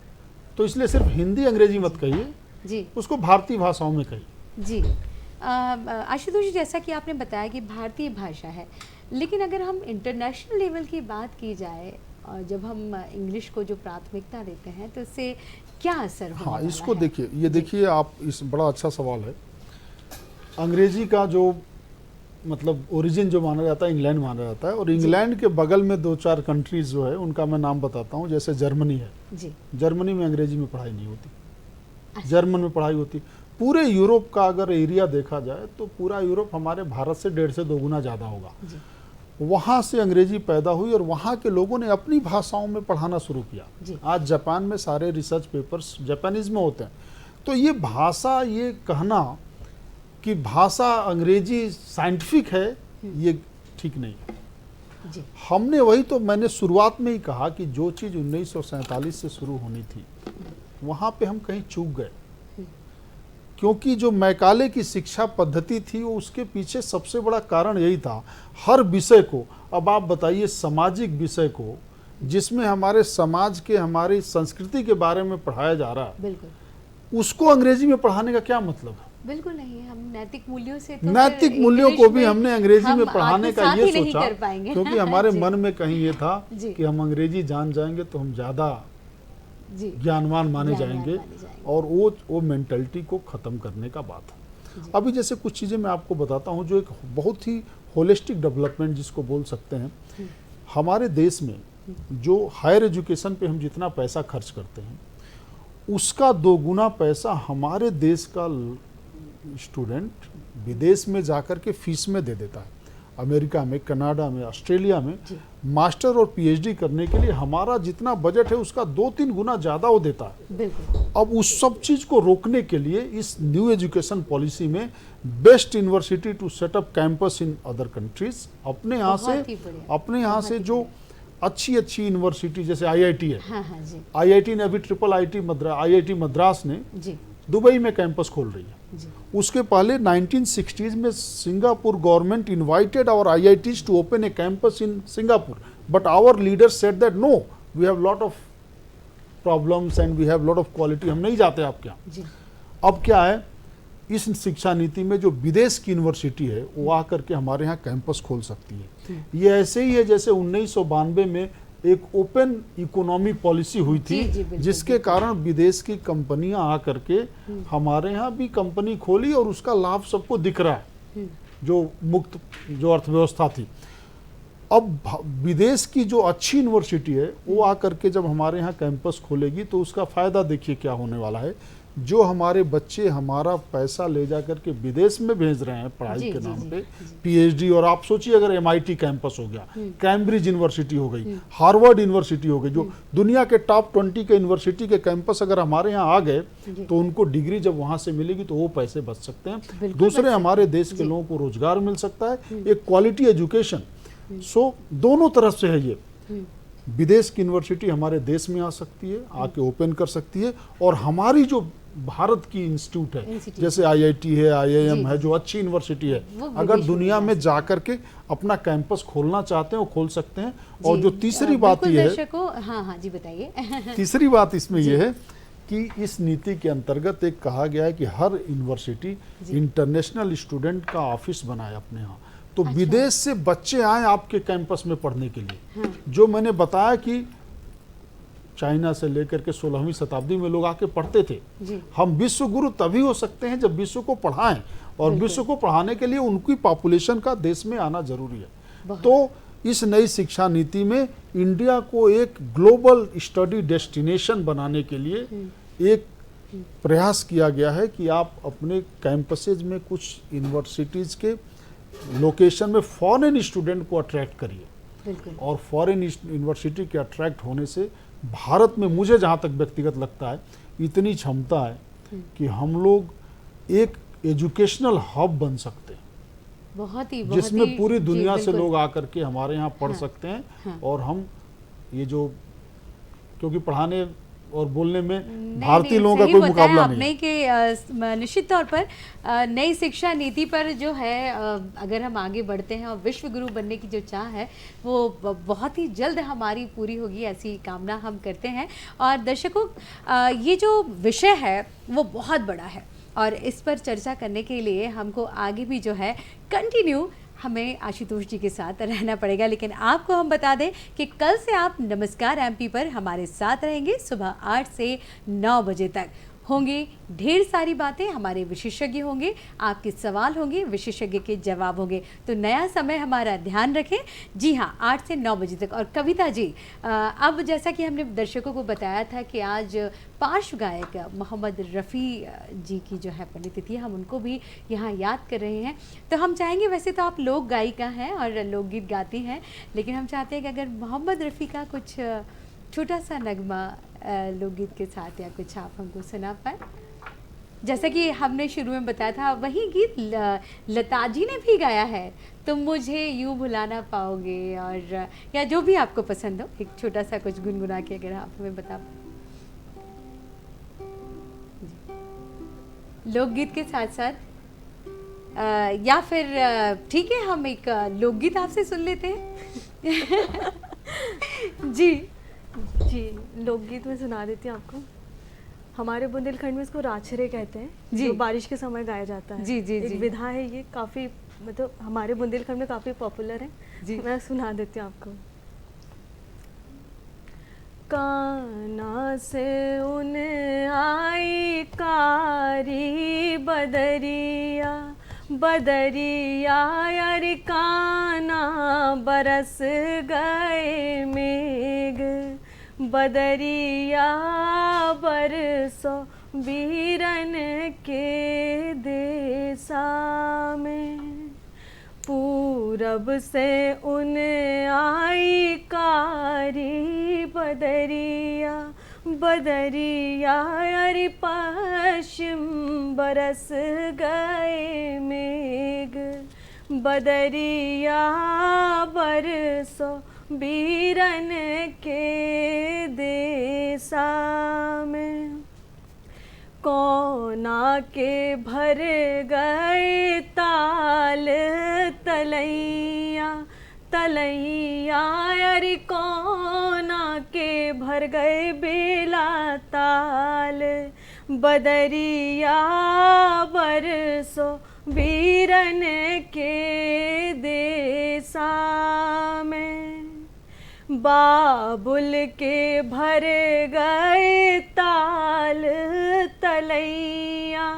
तो इसलिए सिर्फ हिंदी अंग्रेजी मत कहिए जी, उसको भारतीय भाषाओं में कहिए जी। आशुतोष जी, जैसा कि आपने बताया कि भारतीय भाषा है, लेकिन अगर हम इंटरनेशनल लेवल की बात की जाए, और जब हम इंग्लिश को जो प्राथमिकता देते हैं, तो इससे क्या असर होने वाला है? इसको देखिए, ये देखिए आप, इस बड़ा अच्छा सवाल है। अंग्रेजी का जो मतलब ओरिजिन जो माना जाता है, इंग्लैंड माना जाता है, और इंग्लैंड के बगल में 2-4 कंट्रीज जो है उनका मैं नाम बताता हूँ। जैसे जर्मनी है जी, जर्मनी में अंग्रेजी में पढ़ाई नहीं होती, जर्मन में पढ़ाई होती। पूरे यूरोप का अगर एरिया देखा जाए तो पूरा यूरोप हमारे भारत से 1.5 से 2 गुना ज़्यादा होगा। वहाँ से अंग्रेजी पैदा हुई और वहाँ के लोगों ने अपनी भाषाओं में पढ़ाना शुरू किया। आज जापान में सारे रिसर्च पेपर्स जापानीज में होते हैं। तो ये भाषा, ये कहना कि भाषा अंग्रेजी साइंटिफिक है, ये ठीक नहीं है जी। हमने वही तो मैंने शुरुआत में ही कहा कि जो चीज़ 1947 से शुरू होनी थी, वहाँ पे हम कहीं चूक गए, क्योंकि जो मैकाले की शिक्षा पद्धति थी वो उसके पीछे सबसे बड़ा कारण यही था। हर विषय को, अब आप बताइए सामाजिक विषय को, जिसमें हमारे समाज के, हमारी संस्कृति के बारे में पढ़ाया जा रहा है, बिल्कुल उसको अंग्रेजी में पढ़ाने का क्या मतलब है? बिल्कुल नहीं है। हम नैतिक मूल्यों से तो नैतिक मूल्यों को भी हमने अंग्रेजी में पढ़ाने का ये सोचा, क्योंकि हमारे मन में कहीं ये था कि हम अंग्रेजी जान जाएंगे तो हम ज़्यादा ज्ञानवान माने जाएंगे, और वो मेंटलिटी को ख़त्म करने का बात है। अभी जैसे कुछ चीज़ें मैं आपको बताता हूँ जो एक बहुत ही होलिस्टिक डेवलपमेंट जिसको बोल सकते हैं। हमारे देश में जो हायर एजुकेशन पे हम जितना पैसा खर्च करते हैं, उसका 2 गुना पैसा हमारे देश का स्टूडेंट विदेश में जाकर के फीस में दे देता है। अमेरिका में, कनाडा में, ऑस्ट्रेलिया में मास्टर और पीएचडी करने के लिए हमारा जितना बजट है उसका 2-3 गुना ज़्यादा वो देता है। अब उस सब चीज़ को रोकने के लिए इस न्यू एजुकेशन पॉलिसी में best university to set up campus in other countries, अपने यहाँ से जो अच्छी यूनिवर्सिटी, जैसे आईआईटी है, आईआईटी ने अभी आईआईटी मद्रास ने दुबई में कैंपस खोल रही है। उसके पहले 1960s में Singapore government invited our IITs to open a campus in Singapore, but our leaders said that no, we have lot of problems and we have lot of quality, हम नहीं जाते आपके यहाँ। अब क्या है, इस शिक्षा नीति में जो विदेश की यूनिवर्सिटी है वो आकर के हमारे यहाँ कैंपस खोल सकती है। ये ऐसे ही है जैसे 1992 में एक ओपन इकोनॉमी पॉलिसी हुई थी, जिसके कारण विदेश की कंपनियां आकर के हमारे यहाँ भी कंपनी खोली और उसका लाभ सबको दिख रहा है, जो मुक्त जो अर्थव्यवस्था थी। अब विदेश की जो अच्छी यूनिवर्सिटी है वो आकर के जब हमारे यहाँ कैंपस खोलेगी तो उसका फ़ायदा देखिए क्या होने वाला है। जो हमारे बच्चे हमारा पैसा ले जा कर के विदेश में भेज रहे हैं पढ़ाई के नाम पे, पीएचडी, और आप सोचिए अगर एमआईटी कैंपस हो गया, कैम्ब्रिज यूनिवर्सिटी हो गई, हार्वर्ड यूनिवर्सिटी हो गई, जो दुनिया के टॉप 20 के यूनिवर्सिटी के कैंपस अगर हमारे यहाँ आ गए तो उनको डिग्री जब वहाँ से मिलेगी तो वो पैसे बच सकते हैं। दूसरे हमारे देश के लोगों को रोजगार मिल सकता है, एक क्वालिटी एजुकेशन। सो दोनों तरफ से है ये। विदेश की यूनिवर्सिटी हमारे देश में आ सकती है, आके ओपन कर सकती है, और हमारी जो भारत की इंस्टीट्यूट है इंस्टीट्यूट। जैसे आईआईटी है, आईआईएम जी, है, जी। जो अच्छी यूनिवर्सिटी है, वो अगर विदेश में दुनिया जा में जा करके अपना कैंपस खोलना चाहते हैं वो खोल सकते हैं। और जी, जो तीसरी बात बिल्कुल ये है, दर्शकों, हाँ हाँ जी बताइए। तीसरी बात इसमें यह है कि इस नीति के अंतर्गत एक कहा गया है कि हर यूनिवर्सिटी जी। इंटरनेशनल स्टूडेंट का ऑफिस बनाए अपने यहाँ, तो अच्छा। विदेश से बच्चे आए आपके कैंपस में पढ़ने के लिए। हाँ। जो मैंने बताया कि चाइना से लेकर के 16वीं शताब्दी में लोग आके पढ़ते थे। जी हम विश्व गुरु तभी हो सकते हैं जब विश्व को पढ़ाएं, और बिल्कुल। विश्व को पढ़ाने के लिए उनकी पॉपुलेशन का देश में आना जरूरी है। बहुत। तो इस नई शिक्षा नीति में इंडिया को एक ग्लोबल स्टडी डेस्टिनेशन बनाने के लिए एक प्रयास किया गया है कि आप अपने कैंपसेज में कुछ यूनिवर्सिटीज़ के लोकेशन में फॉरेन स्टूडेंट को अट्रैक्ट करिए, बिल्कुल। और फॉरेन यूनिवर्सिटी के अट्रैक्ट होने से भारत में, मुझे जहाँ तक व्यक्तिगत लगता है, इतनी क्षमता है कि हम लोग एक एजुकेशनल हब बन सकते हैं, बहुत ही जिसमें पूरी जी, दुनिया से बिल्कुल। लोग आकर के हमारे यहाँ पढ़ हाँ, सकते हैं। हाँ। और हम ये जो, क्योंकि पढ़ाने और बोलने में नहीं, भारतीय नहीं, लोगों का सही कोई बताया मुकाबला आपने नहीं है। कि निश्चित तौर पर नई शिक्षा नीति पर जो है, अगर हम आगे बढ़ते हैं और विश्व गुरु बनने की जो चाह है वो बहुत ही जल्द हमारी पूरी होगी, ऐसी कामना हम करते हैं। और दर्शकों, ये जो विषय है वो बहुत बड़ा है, और इस पर चर्चा करने के लिए हमको आगे भी जो है कंटिन्यू हमें आशुतोष जी के साथ रहना पड़ेगा। लेकिन आपको हम बता दें कि कल से आप नमस्कार एमपी पर हमारे साथ रहेंगे। सुबह 8 से 9 बजे तक होंगी ढेर सारी बातें, हमारे विशेषज्ञ होंगे, आपके सवाल होंगे, विशेषज्ञ के जवाब होंगे। तो नया समय हमारा ध्यान रखें। जी हाँ, 8 से 9 बजे तक। और कविता जी, अब जैसा कि हमने दर्शकों को बताया था कि आज पार्श्व गायक मोहम्मद रफ़ी जी की जो है पुण्यतिथि है, हम उनको भी यहाँ याद कर रहे हैं। तो हम चाहेंगे, वैसे तो आप लोक गायिका हैं और लोकगीत गाती हैं, लेकिन हम चाहते हैं कि अगर मोहम्मद रफ़ी का कुछ छोटा सा नगमा लोकगीत के साथ या कुछ आप हमको सुना पाए। जैसा कि हमने शुरू में बताया था, वही गीत लता जी ने भी गाया है, तुम मुझे यूँ भुला ना पाओगे, और या जो भी आपको पसंद हो, एक छोटा सा कुछ गुनगुना के अगर आप हमें बता पाए। लोकगीत के साथ साथ या फिर ठीक है, हम एक लोकगीत आपसे सुन लेते हैं। जी जी, लोकगीत में सुना देती हूँ आपको। हमारे बुंदेलखंड में इसको राछरे कहते हैं, जी। जो बारिश के समय गाया जाता है। जी, जी, एक जी। विधा है, ये काफ़ी मतलब हमारे बुंदेलखंड में काफ़ी पॉपुलर है। जी। मैं सुना देती हूँ आपको। काना से उन आई कारी बदरिया, बदरिया यार काना बरस गए मेघ, बदरिया बरसो वीरन के देसा में, पूरब से उन आई कारी बदरिया, बदरिया अरे पश्चिम बरस गए मेघ, बदरिया बरसो वीरन के देसा में, कोना के भर गए ताल तलैया, तलैया अरे कोना के भर गए बेला ताल, बदरिया बरसो वीरन के देसा में, बाबुल के भर गए ताल तलैया,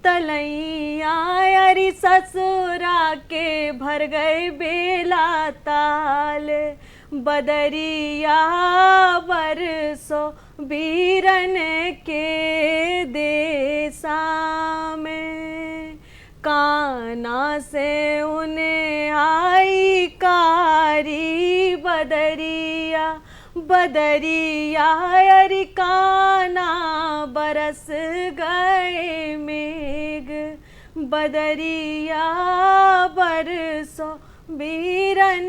तलैया अरे ससुरा के भर गए बेला ताल, बदरिया बरसो वीरन के देसा में, काना से उन्हें आई कारी बदरिया, बदरिया अरे काना बरस गए मेघ, बदरिया बरसो वीरन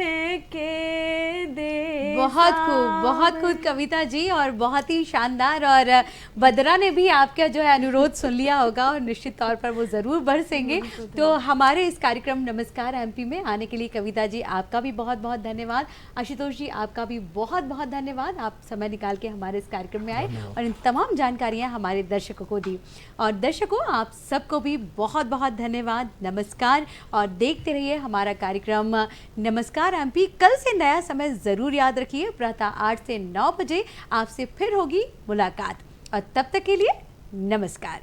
के देसा बहुत खूब कविता जी, और बहुत ही शानदार। और बदरा ने भी आपका जो है अनुरोध सुन लिया होगा और निश्चित तौर पर वो ज़रूर बरसेंगे। तो हमारे इस कार्यक्रम नमस्कार एमपी में आने के लिए कविता जी आपका भी बहुत बहुत धन्यवाद। आशुतोष जी आपका भी बहुत बहुत धन्यवाद, आप समय निकाल के हमारे इस कार्यक्रम में आए और इन तमाम जानकारियाँ हमारे दर्शकों को दी। और दर्शकों आप सबको भी बहुत बहुत धन्यवाद, नमस्कार। और देखते रहिए हमारा कार्यक्रम नमस्कार एमपी। कल से नया समय ज़रूर याद रखिए, प्रातः 8 से 9 बजे आपसे फिर होगी मुलाकात, और तब तक के लिए नमस्कार।